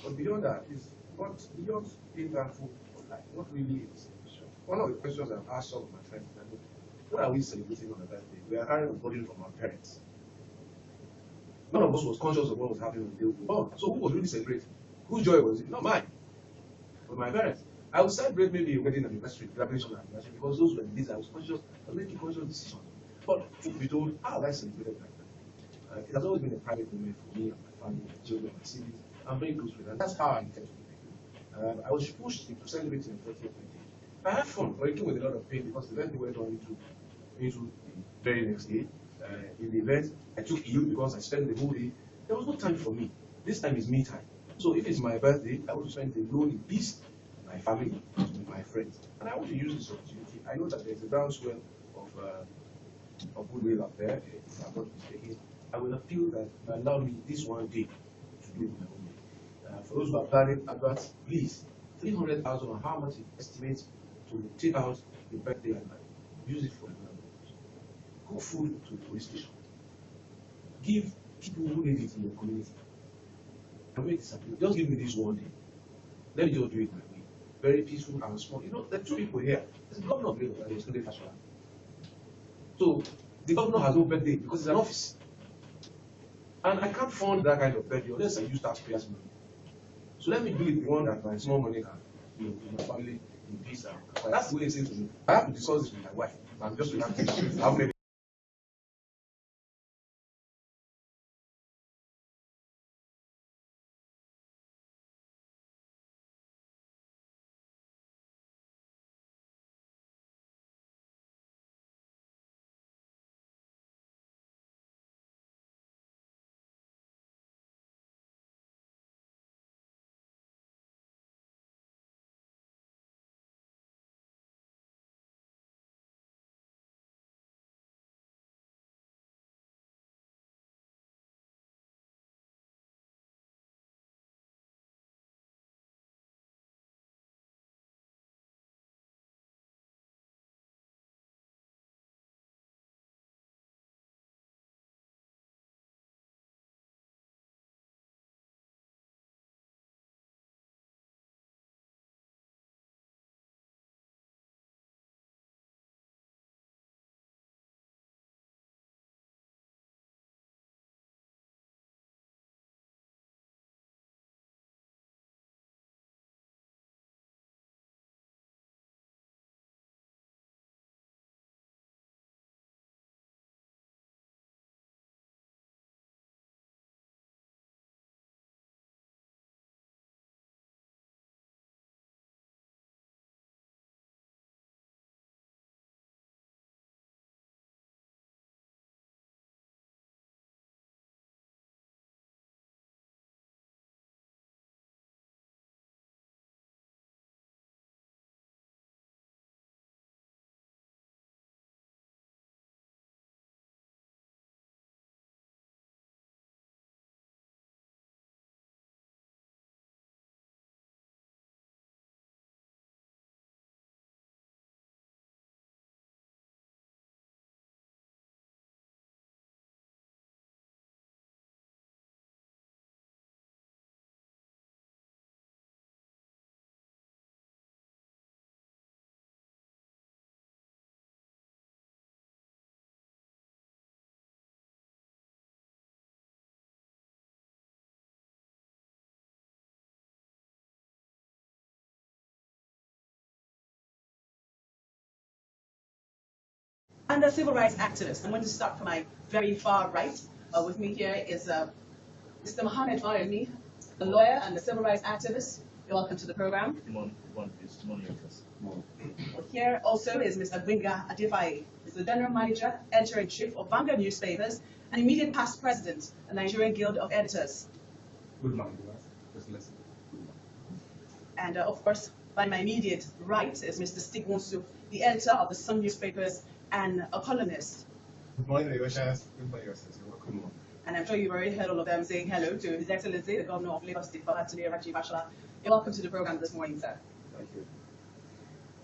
But beyond that, is what beyond being thankful for life, what really is one of the questions I've asked some of my friends, what are we celebrating on a birthday? We are carrying a burden from our parents. None of us was conscious of what was happening on the day we were born. So who was really celebrating? Whose joy was it? Not mine, but my parents. I would celebrate maybe a wedding anniversary, graduation anniversary, because those were the days I was conscious, I was making conscious decisions. But to be told, how have I celebrated my family? It has always been a private moment for me and my family, my children, my siblings. I'm very close with them. That's how I intend to be. I was pushed into celebrating a 40th birthday. I had fun, but it came with a lot of pain because the birthday went on into the very next day. In the event, I took ill because I spent the whole day. There was no time for me. This time is me time. So if it's my birthday, I want to spend the alone in peace with my family, with my friends. And I want to use this opportunity. I know that there's a groundswell of goodwill out there. If I'm not mistaken, I will appeal that allow me this one day to do it my own way. For those who are planning advance, please, 300,000 or how much it estimates to take out the birthday and use it for another purpose. Cook food to the police station. Give people who need it in your community. And make this happen. Just give me this one day. Let me just do it my way. Very peaceful and small. You know, there are two people here. There's the governor of Lagos and there's Fashola. So the governor has no birthday because it's an office. And I can't fund that kind of birthday unless I use taxpayers' money. So let me do it the one that my small money can, my family in peace. But that's the way it seems to me. I have to discuss this with my wife. I'm just reacting how many and a civil rights activist. I'm going to start from my very far right. With me here is Mr. Mohammed Arimi, a lawyer and a civil rights activist. You're welcome to the program. Here also is Mr. Gbenga Adebayo. He's the General Manager, Editor-in-Chief of Vanguard Newspapers and immediate past President, the Nigerian Guild of Editors. Good morning. And of course, by my immediate right is Mr. Steve Wonsu, the editor of the Sun newspapers and a columnist. Good morning, Lagosians. Good morning, yourselves. Good morning. And I'm sure you've already heard all of them saying hello to His Excellency, the Governor of Lagos State, Fashola. You're welcome to the program this morning, sir. Thank you.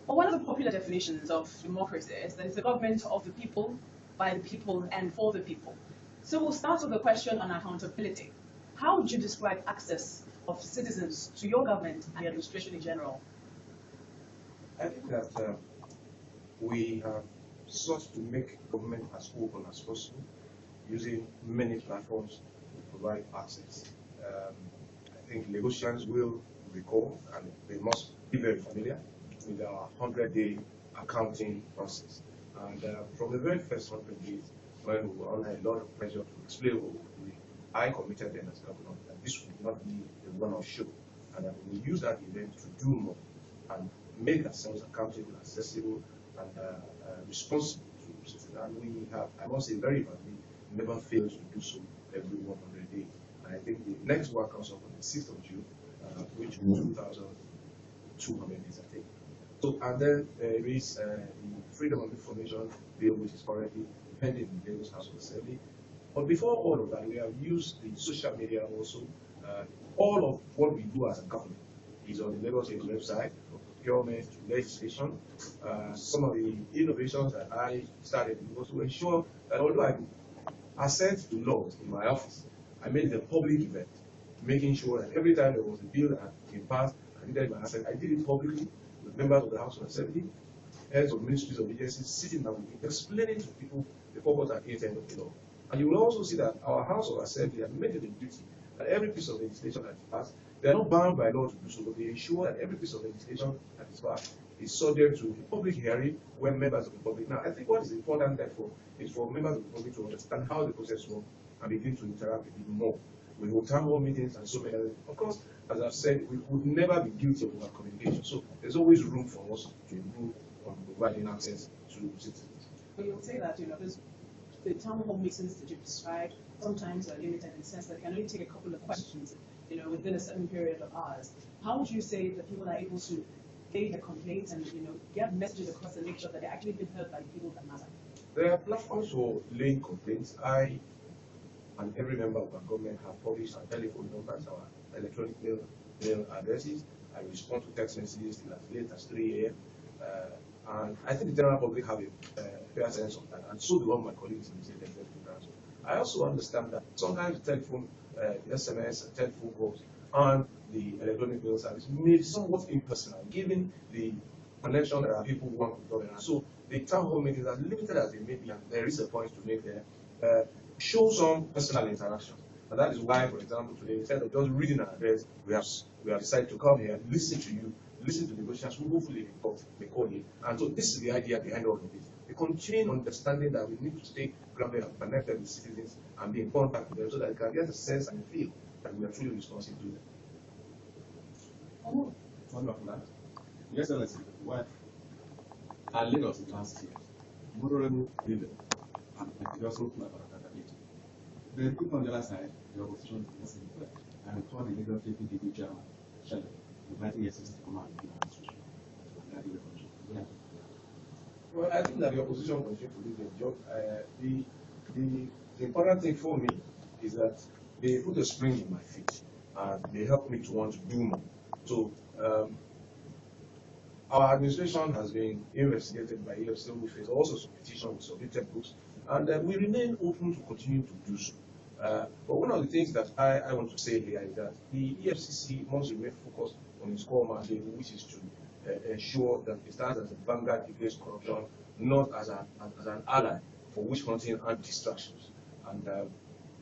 Well, one of the popular definitions of democracy is that it's a government of the people, by the people, and for the people. So we'll start with a question on accountability. How would you describe access of citizens to your government and the administration in general? I think that we have sought to make government as open as possible, using many platforms to provide access. I think Lagosians will recall, and they must be very familiar with our 100-day accounting process. And from the very first 100 days, when we were under a lot of pressure to explain what we were doing, I committed then as governor that this would not be a one-off show, and that we will use that event to do more and make ourselves accountable, accessible, and responsible to citizens. And we have, I must say very badly, never failed to do so every 100 days. And I think the next one comes up on the 6th of June, which is 2,200 days, I think. So, and then there is the Freedom of Information Bill, which is currently pending in the Lagos House of Assembly. But before all of that, we have used the social media also. All of what we do as a government is on the Lagos State website, from procurement to legislation. Some of the innovations that I started was to ensure that although I assent to laws in my office, I made it a public event, making sure that every time there was a bill that had been passed, I did my assent. I did it publicly with members of the House of Assembly, heads of ministries of agencies, sitting down with me, explaining to people the purpose and intent of the law. And you will also see that our House of Assembly has made it a duty that every piece of legislation that is passed, they are not bound by law to do so, but they ensure that every piece of legislation that is passed is subject to a public hearing when members of the public. Now, I think what is important, therefore, is for members of the public to understand how the process works and begin to interact with it more. We hold town hall meetings and so many others. Of course, as I've said, we would never be guilty of our communication. So there's always room for us to improve on providing access to citizens. But you'll say that, because the town hall meetings that you've described sometimes are limited in the sense that they can only take a couple of questions, within a certain period of hours. How would you say that people are able to lay their complaints and, get messages across and make sure that they're actually being heard by the people that matter? There are platforms for laying complaints. I and every member of our government have published our telephone numbers, our electronic mail addresses. I respond to text messages till as late as 3 a.m. And I think the general public have a fair sense of that, and so do all my colleagues in the state executive branch. I also understand that sometimes the telephone, the SMS, and telephone calls, and the electronic mail service may be somewhat impersonal, given the connection that our people want with government. So the town hall meetings, as limited as they may be, and there is a point to make there, show some personal interaction. And that is why, for example, today, instead of just reading our address, we have decided to come here, listen to you, listen to the negotiations, who hopefully may call you. And so this is the idea behind all of this. The continuing understanding that we need to stay grounded and connected with citizens and be in contact with them so that they can get a sense and feel that we are truly responsive to them. Oh, wonderful. Yes, Excellency, what I Lagos last year, moderately leader, and it also put accountability. Then put on the other side, the opposition is in play, and we call the Lagos PDP chairman, Shelley, inviting EFCC to come out and do administration. Well, I think that the opposition continue to do their job. The important thing for me is that they put a spring in my feet and they help me to want to do more. So our administration has been investigated by EFCC. We face also some petitions, we submitted books, and we remain open to continue to do so. But one of the things that I want to say here is that the EFCC must remain focused on its core mandate, which is to ensure that it stands as a vanguard against corruption, not as an ally for witch hunting and distractions. And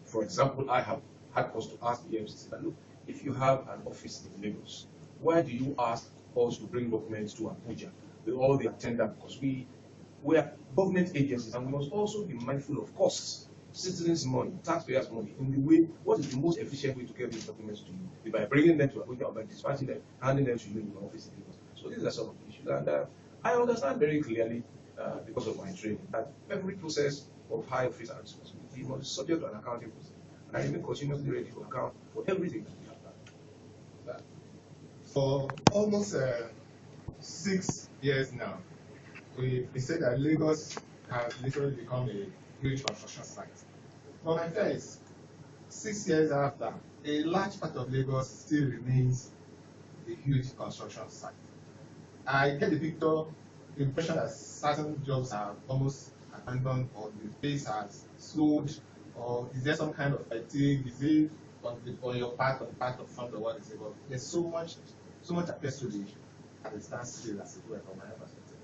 for example, I have had us to ask the EFCC that, look, if you have an office in Lagos, why do you ask us to bring documents to Abuja with all the attendant? Because we we are government agencies, and we must also be mindful of costs, citizens' money, taxpayers' money, in the way, what is the most efficient way to get these documents to you? Is by bringing them to Abuja or by dispatching them, handing them to you in your office in Lagos. So these are some of the issues, and I understand very clearly, because of my training, that every process of high office and responsibility must be subject to an accounting process. And I remain continuously ready to account for everything that we have done. For almost 6 years now, we said that Lagos has literally become a huge construction site. But my fear is, 6 years after, a large part of Lagos still remains a huge construction site. I get the impression that certain jobs are almost abandoned, or the pace has slowed, or is there some kind of fatigue? Is it on your part, on part of front, or what is it? But there's so much appears to be at a standstill, as it were, from my perspective.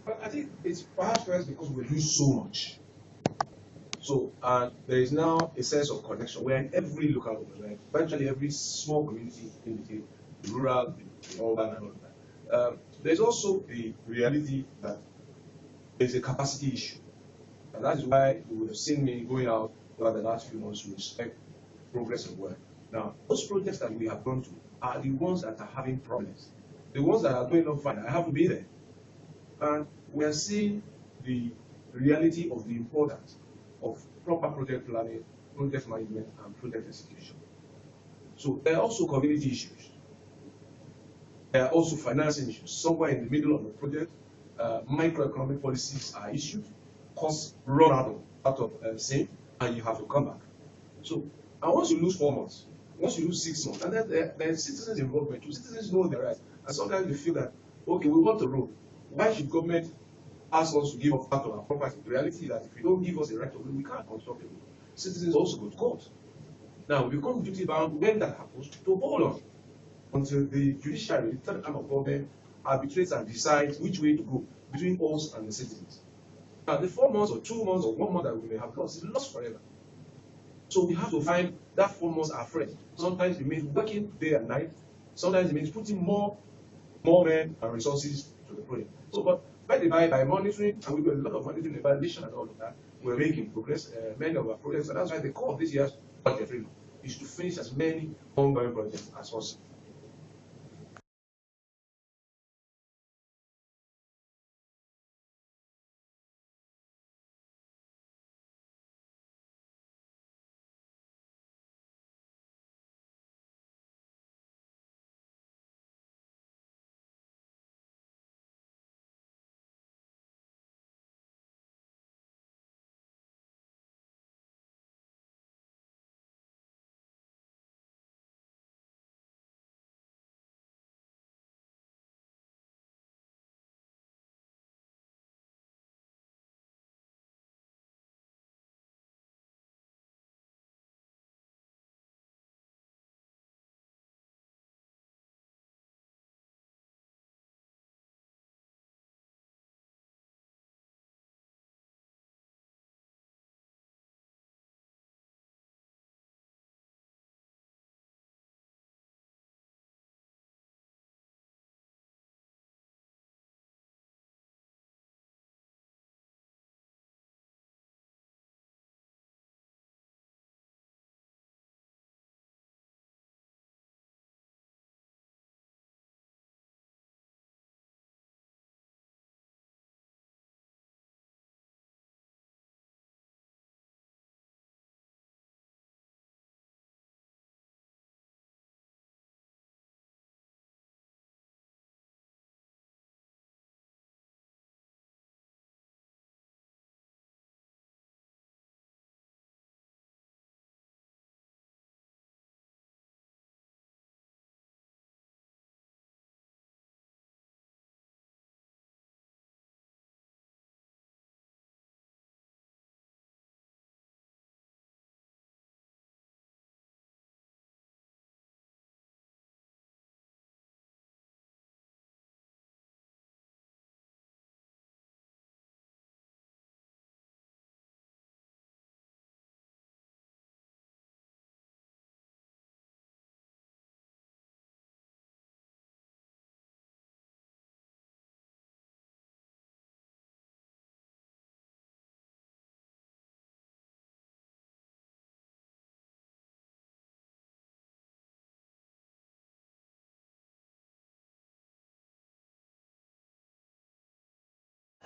But I think it's perhaps first because we do so much. So there is now a sense of connection where in every local government, right, virtually every small community in between the rural, the urban, and all that. There's also the reality that there's a capacity issue. And that is why you would have seen me going out over the last few months to inspect progress of work. Now, those projects that we have gone to are the ones that are having problems. The ones that are going on fine, I have to be there. And we are seeing the reality of the importance of proper project planning, project management, and project execution. So there are also community issues. There are also financing issues. Somewhere in the middle of the project, microeconomic policies are issued, costs run out of sync, and you have to come back. So, and once you lose 4 months, once you lose 6 months, and then there's citizens involvement too. Citizens know their rights, and sometimes they feel that, okay, we want the road. Why should government ask us to give up part of our property? The reality is that if you don't give us the right of way, we can't construct a road. Citizens also go to court. Now, we become duty bound when that happens to hold on until the judiciary, the third arm of government, arbitrates and decides which way to go between us and the citizens. Now, the 4 months or 2 months or 1 month that we may have lost is lost forever. So we have to find that 4 months afresh. Sometimes it means working day and night. Sometimes it means putting more men and resources to the project. So, but by monitoring, and we do a lot of monitoring, evaluation, and all of that, we're making progress. Many of our projects, and that's why the core of this year's budget really is to finish as many ongoing projects as possible.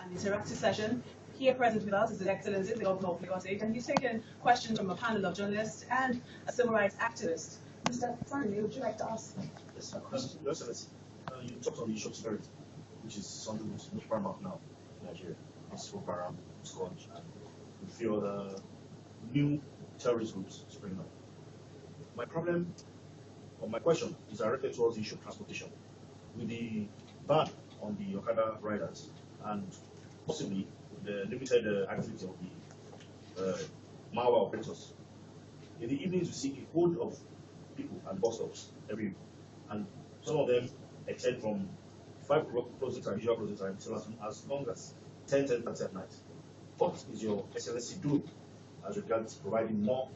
an interactive session. Here present with us is His Excellency, the Governor of Lagos State, and he's taken questions from a panel of journalists and a civil rights activist. Mr. Fanny, would you like to ask Yes, Your Excellency, you talked on the issue of security, which is something which is most paramount now in Nigeria. It's Boko Haram, Scourge, and a few other new terrorist groups springing up. My problem, or my question, is directed towards the issue of transportation. With the ban on the Okada riders and possibly the limited activity of the Mawa operators, in the evenings you see a hold of people and bus stops every evening, and some of them extend from 5 o'clock closing time, usual closing time, till as long as 10:30 at night. What is your Excellency doing as regards providing more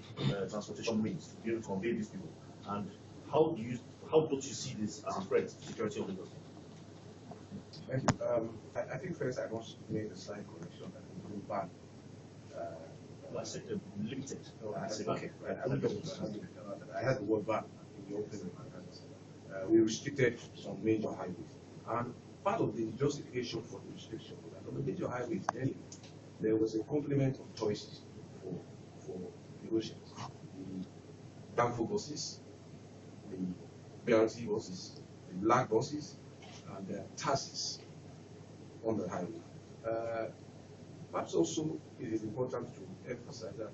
transportation means to be able to convey these people, and how don't you see this as a threat to security of Lagos? Thank you. I think first I must make a slight correction that we will ban. I said limited. No, I said okay. Right. I had the word ban in the opening remarks. We restricted some major highways, and part of the justification for the restriction was that on the major highways, anyway, there was a complement of choices for negotiations. The downfall buses, the BRT buses, the black buses, and the taxis on the highway. Perhaps also it is important to emphasize that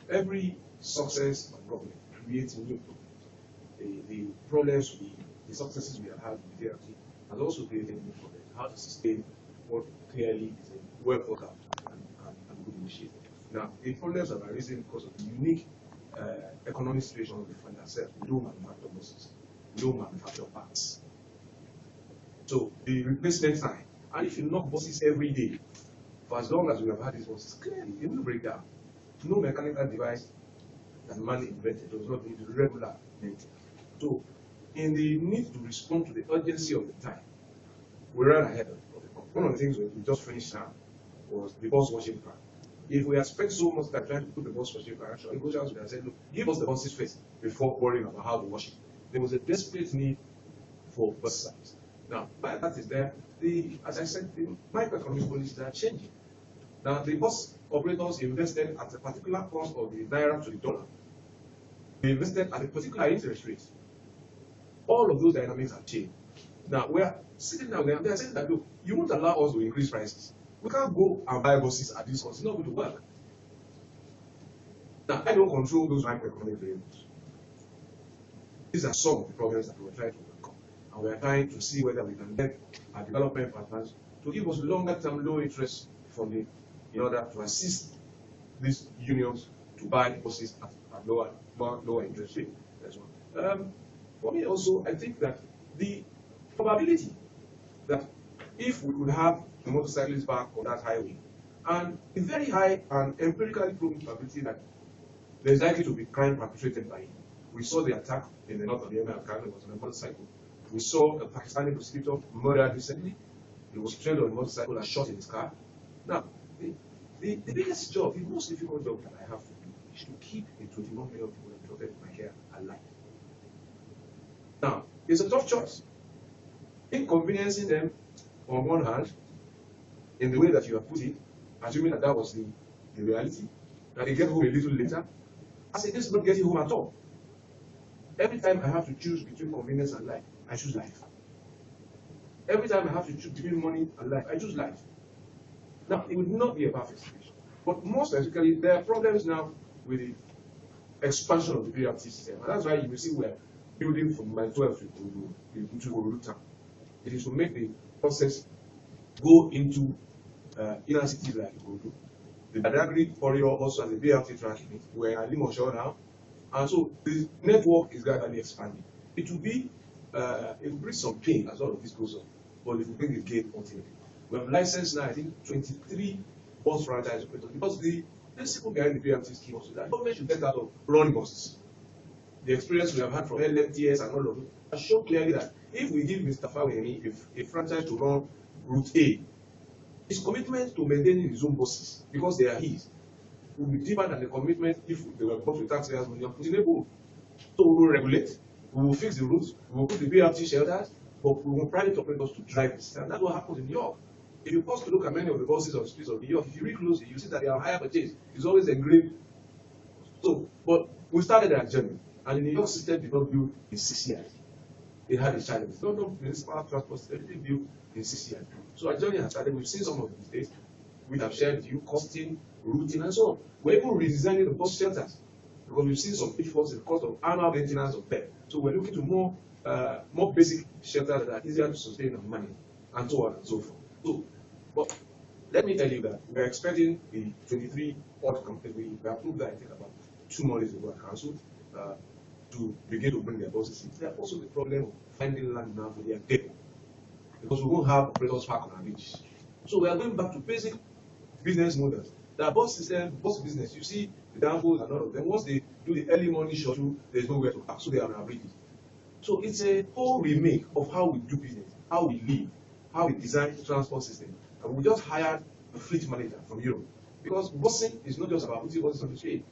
every success of government creates new problems. The successes we have had with DRT has also created new problems. How to sustain what clearly is a well thought out and good initiative. Now, the problems have arisen because of the unique economic situation we find ourselves. We don't manufacture buses, we don't manufacture parts. So the replacement time, and if you knock buses every day, for as long as we have had these buses, clearly it will break down. No mechanical device that man invented does not need regular maintenance. So, in the need to respond to the urgency of the time, we ran ahead of the clock. One of the things we just finished now was the bus washing plan. If we had spent so much time trying to put the bus washing plan, actually, negotiators would have said, look, give us the buses first before worrying about how to wash it. There was a desperate need for bus service. Now, while that is there, as I said, the microeconomic policies are changing. Now, the bus operators invested at a particular cost of the naira to the dollar. They invested at a particular interest rate. All of those dynamics have changed. Now, we are sitting down there, they are saying that, look, you won't allow us to increase prices. We can't go and buy buses at this cost. It's not going to work. Now, I don't control those microeconomic variables. These are some of the problems that we're trying to overcome. And we are trying to see whether we can get our development partners to give us longer-term, low-interest funding in order to assist these unions to buy buses at lower interest rate. That's one. For me also, I think that the probability that if we could have the motorcyclists back on that highway, and a very high and empirically proven probability that there's likely to be crime perpetrated by him. We saw the attack in the north of Yemen, it was on a motorcycle. We saw a Pakistani prosecutor murdered recently. He was trained on a motorcycle and shot in his car. Now, the biggest job, the most difficult job that I have to do is to keep the 21 million people that protect my care alive. Now, it's a tough choice. Inconveniencing them on one hand, in the way that you have put it, assuming that that was the reality, that they get home a little later, as against not getting home at all. Every time I have to choose between convenience and life, I choose life. Every time I have to choose between money and life, I choose life. Now, it would not be a perfect situation. But more specifically, there are problems now with the expansion of the BRT system. And that's why you will see we're building from Mile 12 into Orodu town. It is to make the process go into inner cities like Orodu. The Badagry corridor also has a BRT track in it. We're in Alimosho now. And so the network is gradually expanding. It will bring some pain as all of this goes on, but it will bring a gain ultimately. We have licensed now, I think, 23 bus franchise operators, because the principle behind the BRT scheme was that government should get out of running buses. The experience we have had from LMTS and all of it has shown clearly that if we give Mr. Fawemi a franchise to run Route A, his commitment to maintaining his own buses, because they are his, will be deeper than the commitment if they were bought with taxpayers' money and put in a pool. So we will regulate, we will fix the routes, we will put the BRT shelters, but we want private operators to drive this. And that's what happened in New York. If you pause to look at many of the buses on the streets of New York, if you read closely, you see that they are higher purchase. It's always engraved. So, but we started that journey, and the New York system did not build in 6 years. It had a challenge. It's not the municipal transport system, it didn't build in 6 years. So our journey has started. We've seen some of the mistakes. We have shared with you costing, routing, and so on. We're even redesigning the bus shelters because we've seen some pitfalls in the cost of annual maintenance of them. So we're looking to more basic shelters that are easier to sustain and manage, and so on and so forth. So, but let me tell you that we're expecting the 23 odd companies. We approved that I think about 2 months ago at council to begin to bring their buses in. There's also the problem of finding land now for their depot because we won't have operators park on our beaches. So we are going back to basic business models. The bus system, bus business, you see the downfalls and all of them. Once they do the early morning shuttle, there's nowhere to park, so they are on our bridges. So it's a whole remake of how we do business, how we live, how we design the transport system. And we just hired a fleet manager from Europe because busing is not just about putting buses on the street.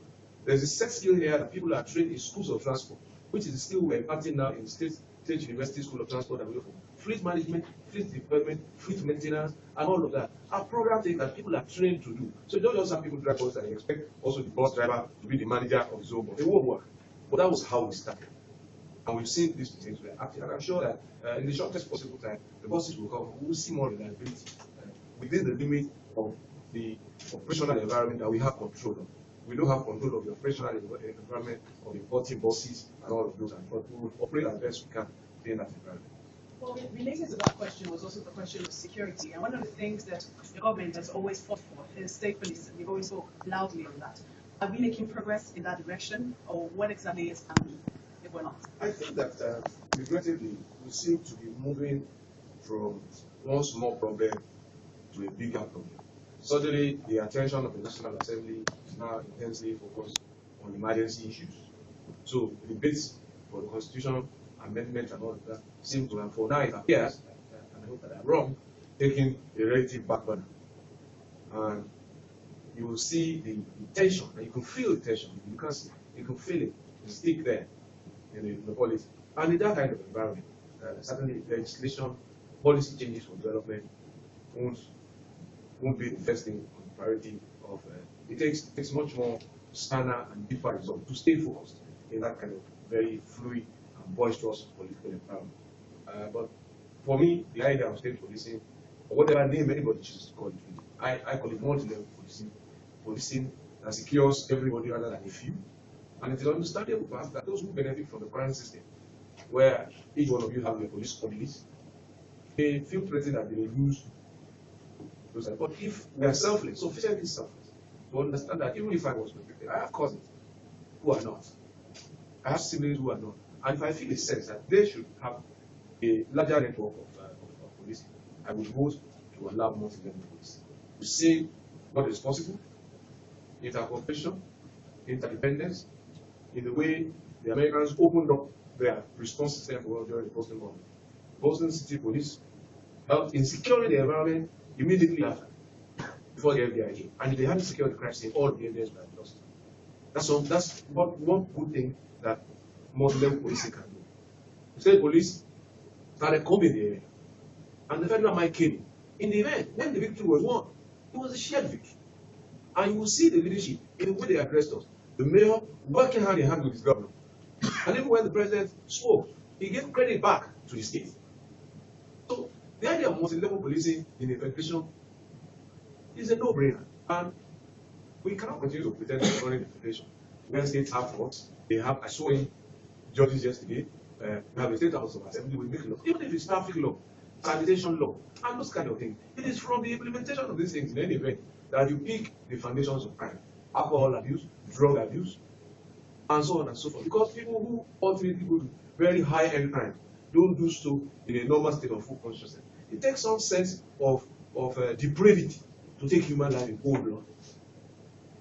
There's a set skill here that people are trained in schools of transport, which is the skill we're imparting now in State University School of Transport and fleet management, fleet development, fleet maintenance, and all of that. Our program things that people are trained to do. So don't just have people drive buses and expect also the bus driver to be the manager of his own bus. It won't work. But that was how we started. And we've seen these things were active. And I'm sure that in the shortest possible time, the buses will come. We will see more reliability within the limit of the operational environment that we have control of. We don't have control of the operational environment of importing buses and all of those, but we will operate as best we can in that environment. Well, related to that question was also the question of security. And one of the things that the government has always fought for is state police. You've always spoke loudly on that. Are we making progress in that direction, or what exactly is happening if we're not? I think that regrettably, we seem to be moving from one small problem to a bigger problem. Suddenly, the attention of the National Assembly is now intensely focused on emergency issues. So the debates for the Constitution amendment and all of that seem to have, for now it appears, and I hope that I'm wrong, taking a relative back burner. And you will see the tension, and you can feel the tension. You can see, you can feel it, the stick there in the policy. And in that kind of environment, certainly legislation, policy changes for development won't be the first thing on the priority of. It takes much more spanner and deeper result to stay focused in that kind of very fluid and boisterous political environment. But for me, the idea of state policing, or whatever name anybody chooses to call it, I call it multi-level policing that secures everybody rather than a few. And it is understandable perhaps that those who benefit from the current system, where each one of you have your police colleagues, they feel threatened that they will lose those. But if we are selfless, sufficiently selfless, to understand that even if I was protected, I have cousins who are not. I have siblings who are not. And if I feel a sense that they should have a larger network of policing, I would vote to allow multi-level policing. To see what is possible, intercooperation, interdependence, in the way the Americans opened up their response system during the Boston bombing. Boston City Police helped in securing the environment immediately after, before the FBI came. And if they hadn't secured the crime scene, all the evidence would have lost. That's one good thing that multi-level policing can do. The state police started combing the area, and the federal might came in the event when the victory was won. It was a shared victory. And you will see the leadership in the way they addressed us. The mayor working hand in hand with his governor. And even when the president spoke, he gave credit back to the state. So the idea of multi-level policing in a federation is a no-brainer. And we cannot continue to pretend to run in the federation. When states have courts, they have, I saw in judges yesterday, we have a state house of assembly, we make law, even if it's traffic law, sanitation law, and those kind of things. It is from the implementation of these things in any event that you pick the foundations of crime. Alcohol abuse, drug abuse, and so on and so forth. Because people who ultimately go to very high-end crime don't do so in a normal state of full consciousness. It takes some sense of depravity to take human life in cold blood.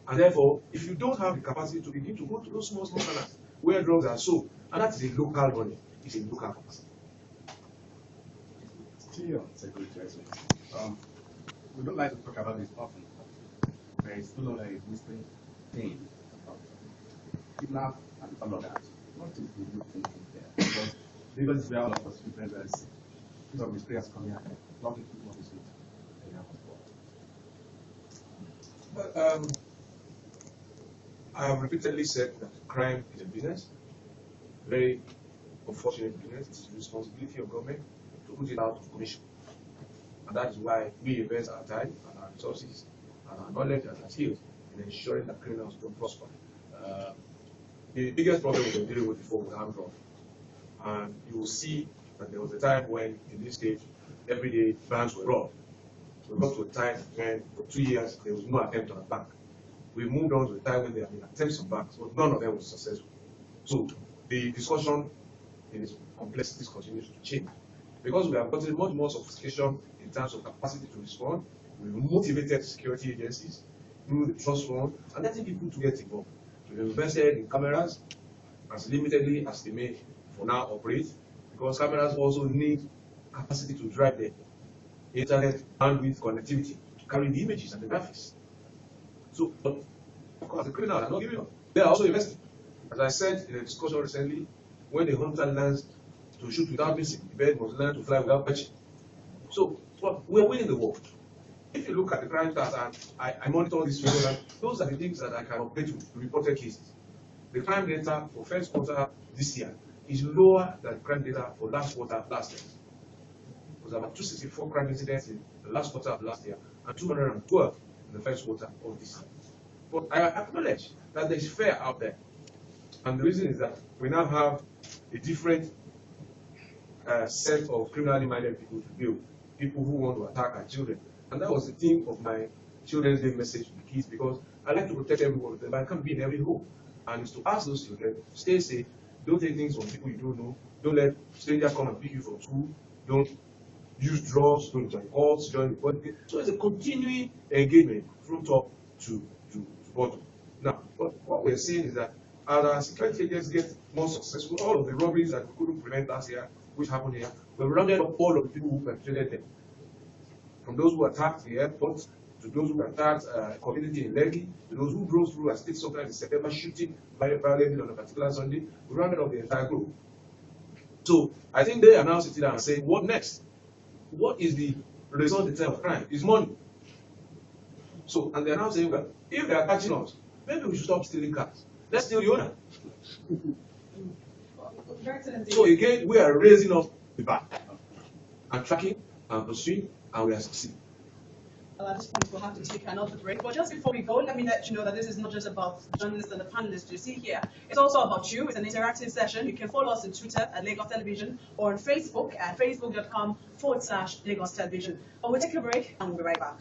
And therefore, if you don't have the capacity to begin to go to those small corners where drugs are sold, and that is a local money, it's a local capacity. Still, Secretary, we don't like to talk about this often. There is still a existing thing about kidnap and all of that. What is the new thinking there? Because Lagos is where all of us feel very sick. Because of the prayers coming ahead, a lot of people on the street, they have But, I have repeatedly said that crime is a business, very unfortunate business. It's the responsibility of government to put it out of commission. And that is why we invest our time and our resources and our knowledge and our skills in ensuring that criminals don't prosper. The biggest problem we were dealing with before was armed robbery. And you will see that there was a time when, in this state, every day banks were robbed. We got to a time when, for 2 years, there was no attempt on a bank. We moved on to a time when there have been attempts on banks, but none of them was successful. So the discussion in its complexities continues to change. Because we have gotten much more sophistication in terms of capacity to respond, we've motivated security agencies through the trust fund and letting people to get involved. We've invested in cameras as limitedly as they may for now operate, because cameras also need capacity to drive the internet bandwidth connectivity to carry the images and the graphics. So, but of course, the criminals are not giving up. They are also investing. As I said in a discussion recently, when the hunter learns to shoot without missing, the bird must learn to fly without perching. So, well, we're winning the war. If you look at the crime stats, and I monitor this regularly, those are the things that I can update with reported cases. The crime data for first quarter this year is lower than crime data for last quarter last year. It was about 264 crime incidents in the last quarter of last year and 212 in the first quarter of this year. But I acknowledge that there is fear out there. And the reason is that we now have a different set of criminally minded people to deal with, people who want to attack our children. And that was the theme of my Children's Day message to the kids, because I like to protect every one of them, but I can't be in every home. And it's to ask those children, stay safe, don't take things from people you don't know, don't let strangers come and pick you from school, don't use drugs, don't join cults, join the body. So it's a continuing engagement from top to bottom. Now, what we're seeing is that as our security agents get more successful, all of the robberies that we couldn't prevent last year, which happened here, we've rounded up all of the people who perpetrated them. From those who attacked the airport, to those who attacked a community in Lekki, to those who drove through a state sometimes in September shooting very violently on a particular Sunday, we rounded up the entire group. So I think they are now sitting down and saying, what next? What is the result in terms of crime? It's money. So, and they're now saying, well, if they are catching us, maybe we should stop stealing cars. Let's steal the owner. So again, we are raising up the bar and tracking and pursuing, and we are succeeding. Well, at this point, we'll have to take another break. But just before we go, let me let you know that this is not just about the journalists and the panelists you see here. It's also about you. It's an interactive session. You can follow us on Twitter at Lagos Television or on Facebook at facebook.com/Lagos Television. But we'll take a break and we'll be right back.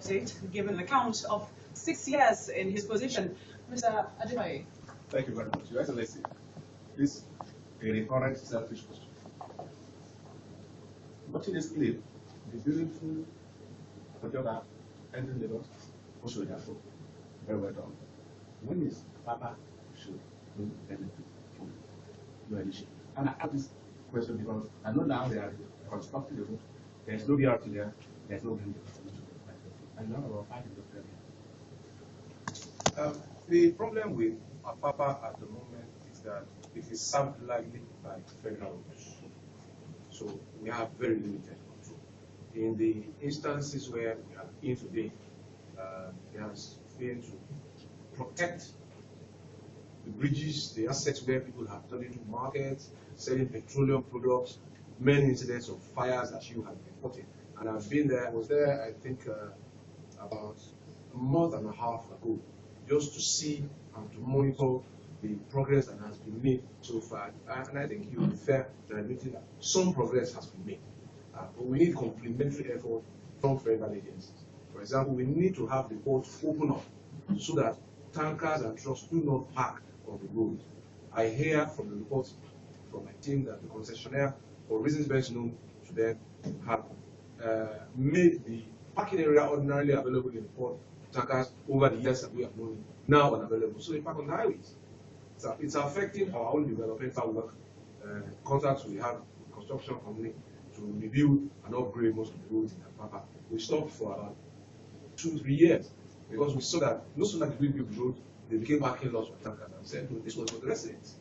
State, given an account of 6 years in his position. Mr. Adebayo. Thank you very much. Your Excellency, this is a recurrent selfish question. Watching this clip, the beautiful photograph entering the Lord, also very well done. When is Papa should benefit from your initiative? And I ask this question because I know now they are constructing the road. There's no BRT there, there's no green. And now about 5 years. The problem with Papa at the moment is that it is served largely by federal rules. So we have very limited control. In the instances where we are in today, it has been to protect the bridges, the assets where people have turned into markets, selling petroleum products, many incidents of fires that you have reported. And I've been there, I was there, I think, about a month and a half ago, just to see and to monitor the progress that has been made so far. And I think you'll be fair to admitting that some progress has been made. But we need complementary effort from federal agencies. For example, we need to have the ports open up so that tankers and trucks do not park on the road. I hear from the reports from my team that the concessionaire, for reasons best known to them, have made the parking area ordinarily available in the port tankers over the years that we have known now unavailable. So they park on the highways. So it's affecting our own developmental work. Contracts we have with construction company to rebuild and upgrade most of the roads in Papa. We stopped for about 2-3 years because we saw that no sooner did we build the road, they became parking lots for tankers and said, no, this was for the residents.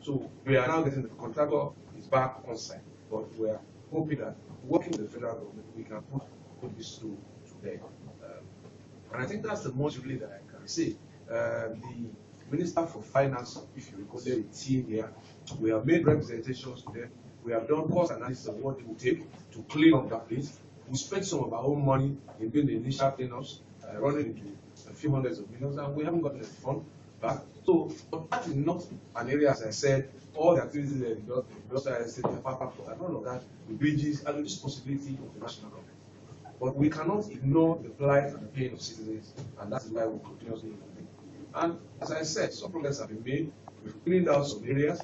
So we are now getting the contractor is back on site, but we are hoping that working with the federal government, we can put this to bed. And I think that's the most really that I can say. The Minister for Finance, if you recall, the team here, we have made representations to them. We have done cost analysis of what it will take to clean up that place. We spent some of our own money in doing the initial cleanups, running into a few hundreds of millions, and we haven't gotten the fund back. So, but that is not an area, as I said, all the activities that the industrial estate, the Papa, and all of that, the bridges, are the responsibility of the national government. But we cannot ignore the plight and the pain of citizens, and that is why we continuously innovate. And as I said, some progress have been made. We've cleaned out some areas.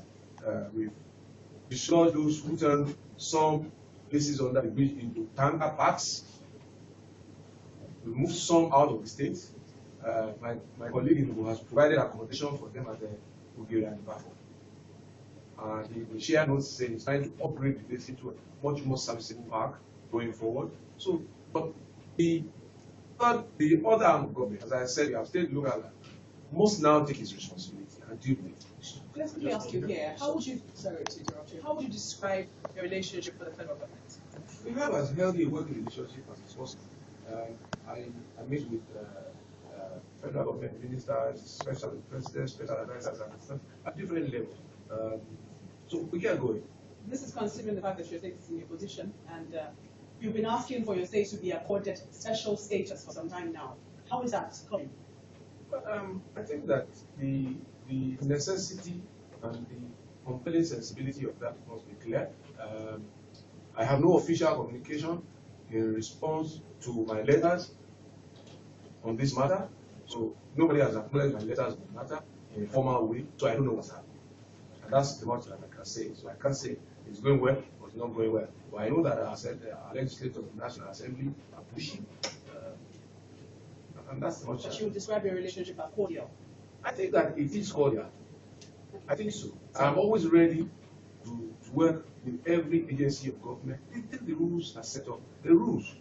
We've destroyed those who turned some places under the bridge into tanker parks. We moved some out of the state. My colleague who has provided accommodation for them at the Bulgaria and Bafo. And the share notes saying he's trying to upgrade the place into a much more serviceable park going forward. So, but the other arm of government, as I said, we have state local government, must now take its responsibility and deal with it. Let's quickly ask you here, how would you, sorry to interrupt you, how would you describe your relationship with the federal government? We have as healthy a working relationship as is possible. I meet with federal government ministers, special presidents, special advisors, and stuff at different levels. So we can go in. This is considering the fact that your state is in your position, and you've been asking for your state to be accorded special status for some time now. How is that coming? I think that the necessity and the compelling sensibility of that must be clear. I have no official communication in response to my letters on this matter. So nobody has acknowledged my letters on the matter in a formal way, so I don't know what's happening. And that's the much that I can say. So I can't say it's going well or it's not going well. But I know that our legislators of the National Assembly are pushing. And that's much. But you would describe your relationship as cordial. I think that it is cordial. I think so. I'm always ready to work with every agency of government. The rules are set up. The rules,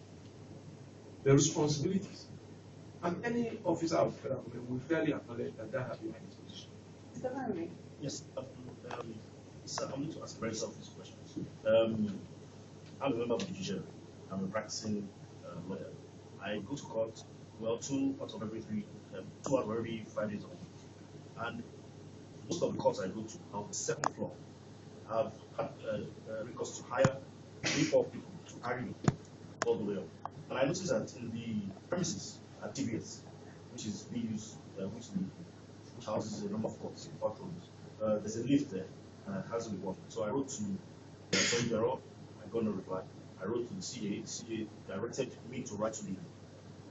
the responsibilities. And any officer of federal government will fairly acknowledge that that has been my disposition. Mr. Barry? Yes, sir, I'm going to ask very selfish questions. I'm a member of the judiciary. I'm a practicing lawyer. I go to court, well, 2 out of every 5 days a week. And most of the courts I go to, on the 7th floor, I've had recourse to hire 3-4 people to carry me all the way up. And I noticed that in the premises at TBS, which is being used, which houses a number of courts, courtrooms, there's a lift there, and it hasn't been working. So I wrote to the Attorney General, I got no reply. I wrote to the CA directed me to write to the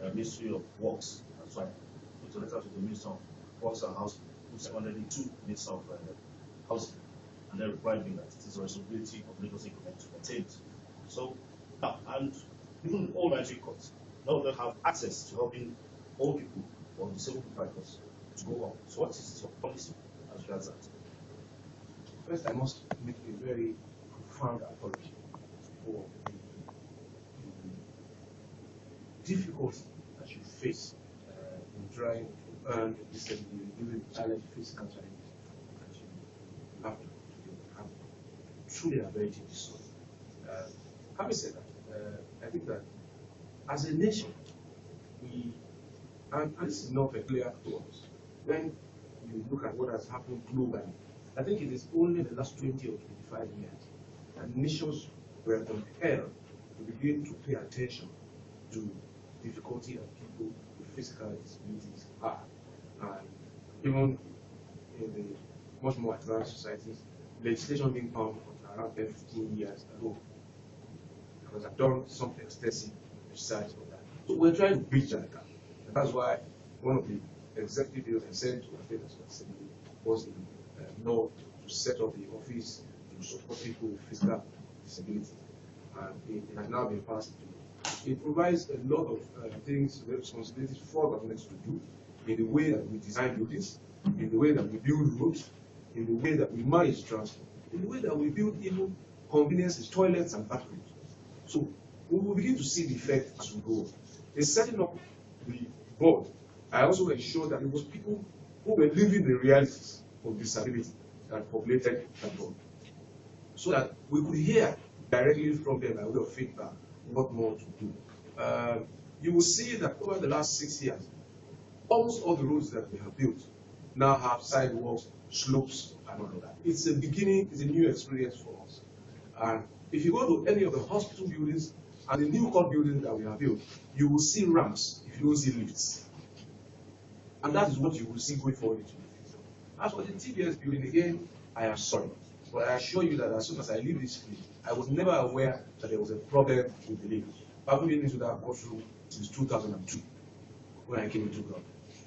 Ministry of Works. That's why I put a letter to the Minister of Works and Housing, who secondly to Minister of Housing, and they replied me that it is the responsibility of Lagos government to maintain it. So, and even all Nigerian courts, none of them have access to helping old people or disabled people like us to go on. So, what is your policy as regards that? First, I must make a very profound apology for the difficulty that you face in trying to earn disability, given the challenge, physical challenges that you have to have. Truly are very difficult. Having said that, I think that as a nation, and this is not clear to us, when you look at what has happened globally, I think it is only the last 20 or 25 years that nations were compelled to begin to pay attention to difficulty that people with physical disabilities have. And even in the much more advanced societies, legislation being come around 10, 15 years ago, because I've done some extensive research on that. So we're trying to bridge that gap. And that's why one of the executive bills I sent to the Assembly was the law to set up the office to support people with physical disability. And it has now been passed. It provides a lot of things, responsibilities for governments to do in the way that we design buildings, in the way that we build roads, in the way that we manage transport, in the way that we build even conveniences, toilets, and bathrooms. So we will begin to see the effect as we go on. In setting up the board, I also ensured that it was people who were living the realities of disability that populated that board, so that we could hear directly from them by way of feedback what more to do. You will see that over the last 6 years, almost all the roads that we have built now have sidewalks, slopes, and all of that. It's a beginning, it's a new experience for us. And if you go to any of the hospital buildings and the new court buildings that we have built, you will see ramps if you don't see lifts. And that is what you will see going forward into the future. As for the TBS building, again, I am sorry. But I assure you that as soon as I leave this place, I was never aware that there was a problem with the lift. I've been into that courtroom since 2002 when I came into government.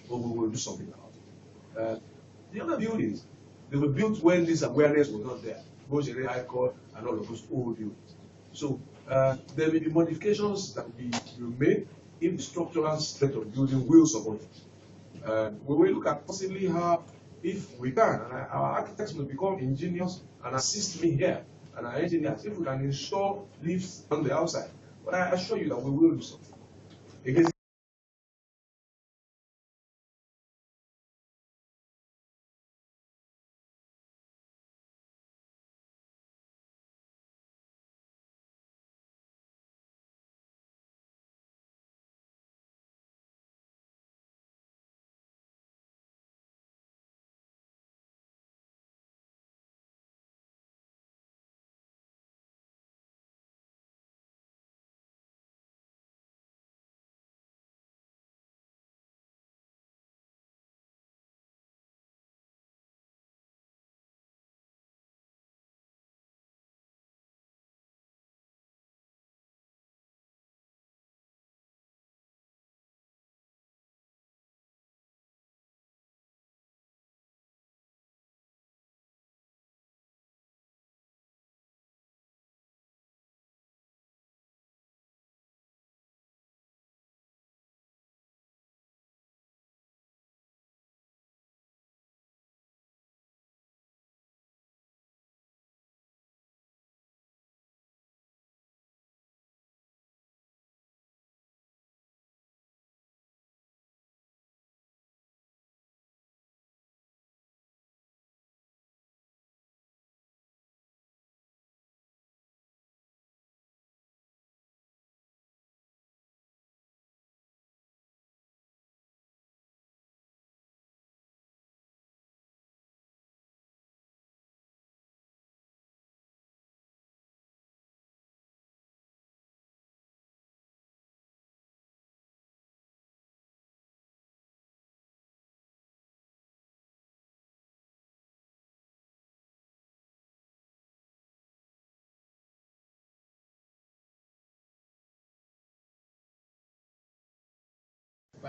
But we will do something about it. The other buildings, they were built when this awareness was not there. Both the High Court and all of those old buildings. So there may be modifications that will be made if the structural state of the building will support it. We will look at possibly how, if we can, and our architects will become engineers and assist me here, and our engineers, if we can install lifts on the outside. But I assure you that we will do something. Again,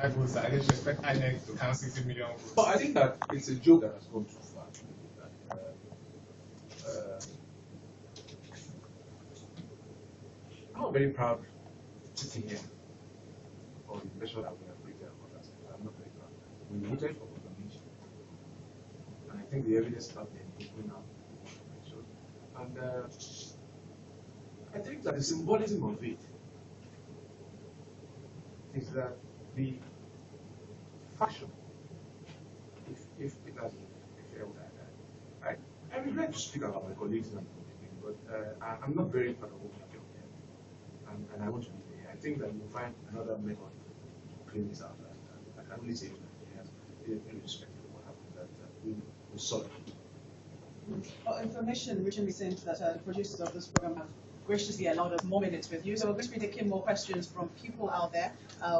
5 votes. I didn't expect INEC to count 60 million votes. So I think that it's a joke that has gone too far. I'm very proud sitting here for the impression that we have created about us. I'm not very proud. We voted for confirmation. And I think the evidence out there is going out. And I think that the symbolism of it is that the fashion, if it has failed, I regret to speak about my colleagues now, but I'm not very proud of what we have done, and I want to be there. I think that you'll find another method to clean this out. I can only say that in respect to what happened, that we saw it. Information recently sent that the producers of this program have graciously allowed us more minutes with you. So we're going to be taking more questions from people out there.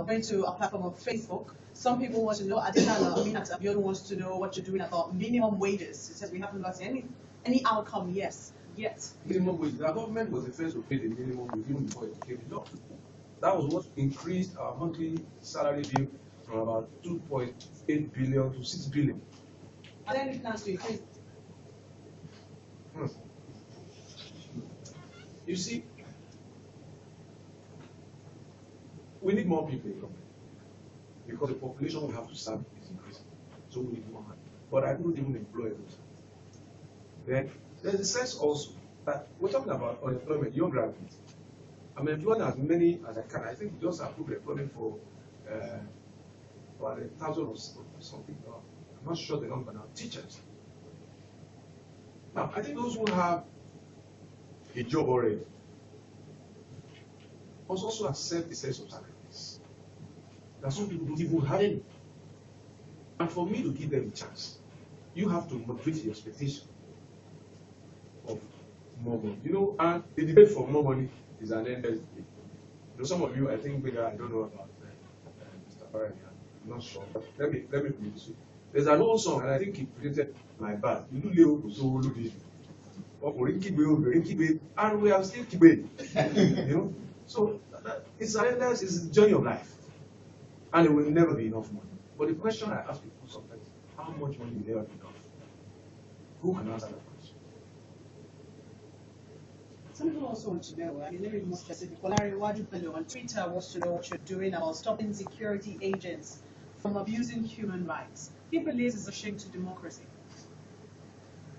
Going to our platform on Facebook. Some people want to know, Aditana Aminat Abiodun wants to know what you're doing about minimum wages. He says we haven't got any outcome yet. Minimum wage. The government was the first to pay the minimum wage even before it became law. That was what increased our monthly salary bill from about 2.8 billion to 6 billion. Are there any plans to increase? You see, we need more people in government because the population we have to serve is increasing. So we need more hands. But I couldn't even employ those. Then there's a sense also that we're talking about unemployment, young graduates. I'm employing as many as I can. I think we just approved employment for 1,000 or something. I'm not sure the number now. Teachers. Now, I think those who have a job already must also accept the sense of sacrifice. That some people don't even have any. And for me to give them a chance, you have to moderate your expectation of more money. You know, and the debate for more money is an endless debate. You know, some of you, I think, maybe I don't know about Mr. Barani. I'm not sure. But let me put it this way. There's an old song, and I think he created my bad. You and we are still keeping. You know, so it's a journey of life, and it will never be enough money. But the question I ask people sometimes: how much money will never be enough? Who can answer that question? Some people also want to know, I mean, let me be more specific. Polari Wajupelo on Twitter wants to know what you're doing about stopping security agents from abusing human rights. He believes it's a shame to democracy.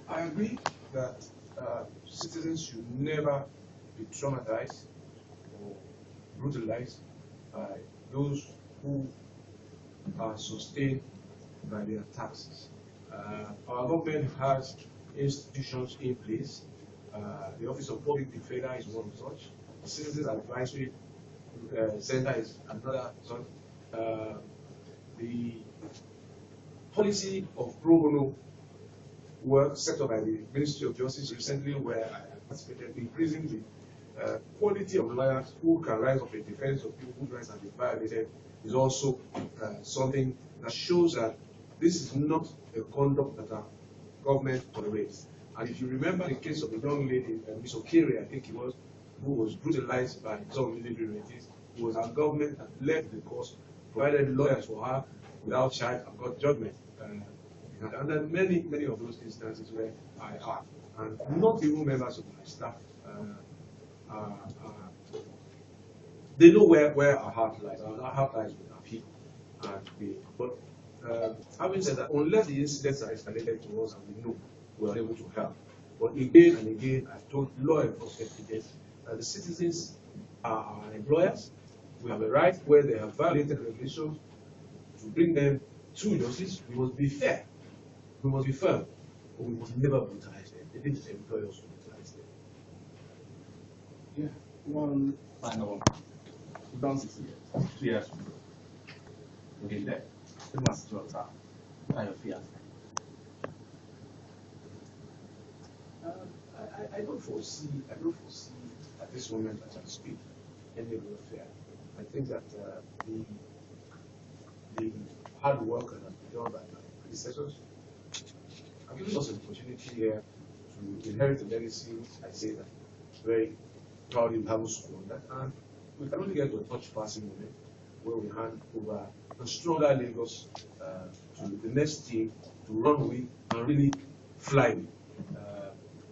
I agree that citizens should never be traumatized or brutalized by those who are sustained by their taxes. Our government has institutions in place. The Office of Public Defender is one such. The Citizens Advisory Center is another such. The policy of pro bono work set up by the Ministry of Justice recently, where I participated, increasing the quality of lawyers who can rise up in defense of people whose rights have been violated, is also something that shows that this is not a conduct that our government tolerates. And if you remember the case of a young lady, Ms. Okere, I think it was, who was brutalized by some military relatives, it was our government that led the cause, provided lawyers for her without charge, and got judgment. And then many of those instances where I are, and not even members of my staff, they know where our heart lies. Our heart lies with our people. But having said that, unless the incidents are escalated to us and we know we are able to help. But again and again, I've told law enforcement agents that the citizens are our employers. We have a right where they have violated regulations to bring them to justice. We must be fair. We must be firm, but we must never brutalize them. They didn't employ us to brutalize them. Yeah, one final one. We've done 6 years, 2 years. We've been there. It must be what are your fears? I don't foresee at this moment as I speak any warfare. I think that the hard work that has been done by my predecessors have given us an opportunity here to inherit a legacy. I say that very proudly we have school on that, and we can only get to a touch passing moment where we hand over and stronger Lagos to the next team to run with and really fly with.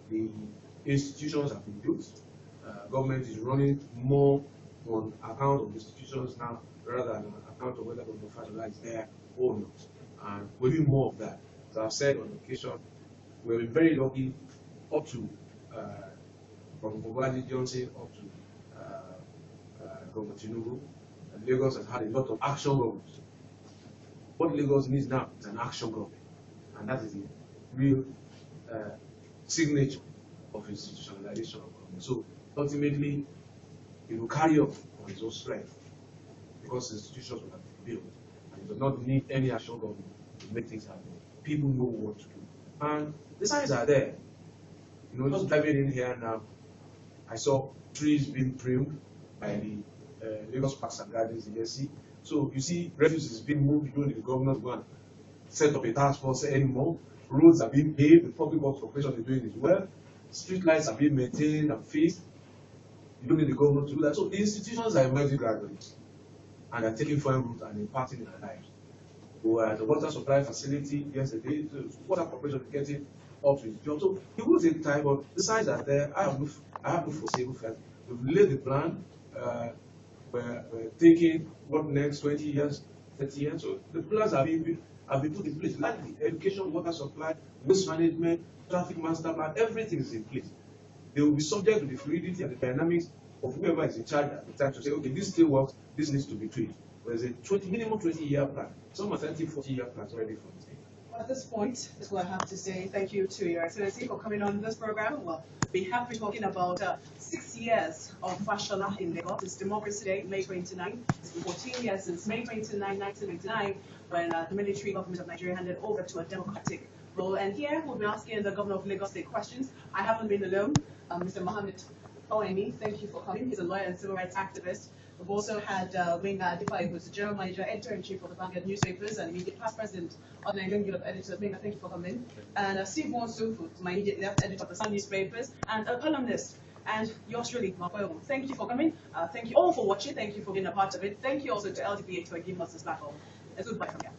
The institutions have been built. Government is running more on account of institutions now rather than on account of whether Government Fashola is there or not. And we're doing more of that. As I've said on occasion, we've been very lucky up to from Obadi Johnson up to Government Tinubu. Lagos has had a lot of action governments. What Lagos needs now is an action government, and that is the real signature of institutionalization of government. So ultimately, it will carry up on its own strength because institutions will have been built, and it does not need any action government to make things happen. People know what to do, and the signs are there. You know, just driving in here now, I saw trees being pruned by the Lagos Parks and Gardens Agency. So you see, refuse is being moved. You don't need the government to go and set up a task force anymore. Roads are being paved. The public works corporation is doing it well. Street lights are being maintained and fixed. You don't need the government to do that. So the institutions are emerging gradually, and are taking firm root and impacting in our lives. We were at the water supply facility yesterday. The water corporation is getting up to its job. So it will take time, but the signs are there. I have no foreseeable fact. We've laid the plan. We're taking what next 20 years, 30 years. So the plans have been put in place. Like the education, water supply, waste management, traffic master plan, everything is in place. They will be subject to the fluidity and the dynamics of whoever is in charge at the time to say, okay, this still works, this needs to be tweaked. There's a minimum 20-year plan. Some are 30, 40-year plans already for this. At this point, that's what I have to say. Thank you to Your Excellency for coming on this program. Well, we have been talking about 6 years of Fashola in Lagos. It's Democracy Day, May 29. It's been 14 years since May 29, 1999, when the military government of Nigeria handed over to a democratic role. And here we'll be asking the governor of Lagos State questions. I haven't been alone. Mr. Mohammed Oemi, thank you for coming. He's a lawyer and civil rights activist. We've also had Wenga Adipai, who's the general manager, editor-in-chief of the Vanguard newspapers and immediate past president of the Nigerian Guild of Editors. Wenga, thank you for coming. And Steve Wonsu, who's my immediate left editor of the Sun newspapers, and a columnist. And yours really, Makoyo. Thank you for coming. Thank you all for watching. Thank you for being a part of it. Thank you also to LDPA for giving us this platform. A goodbye from here.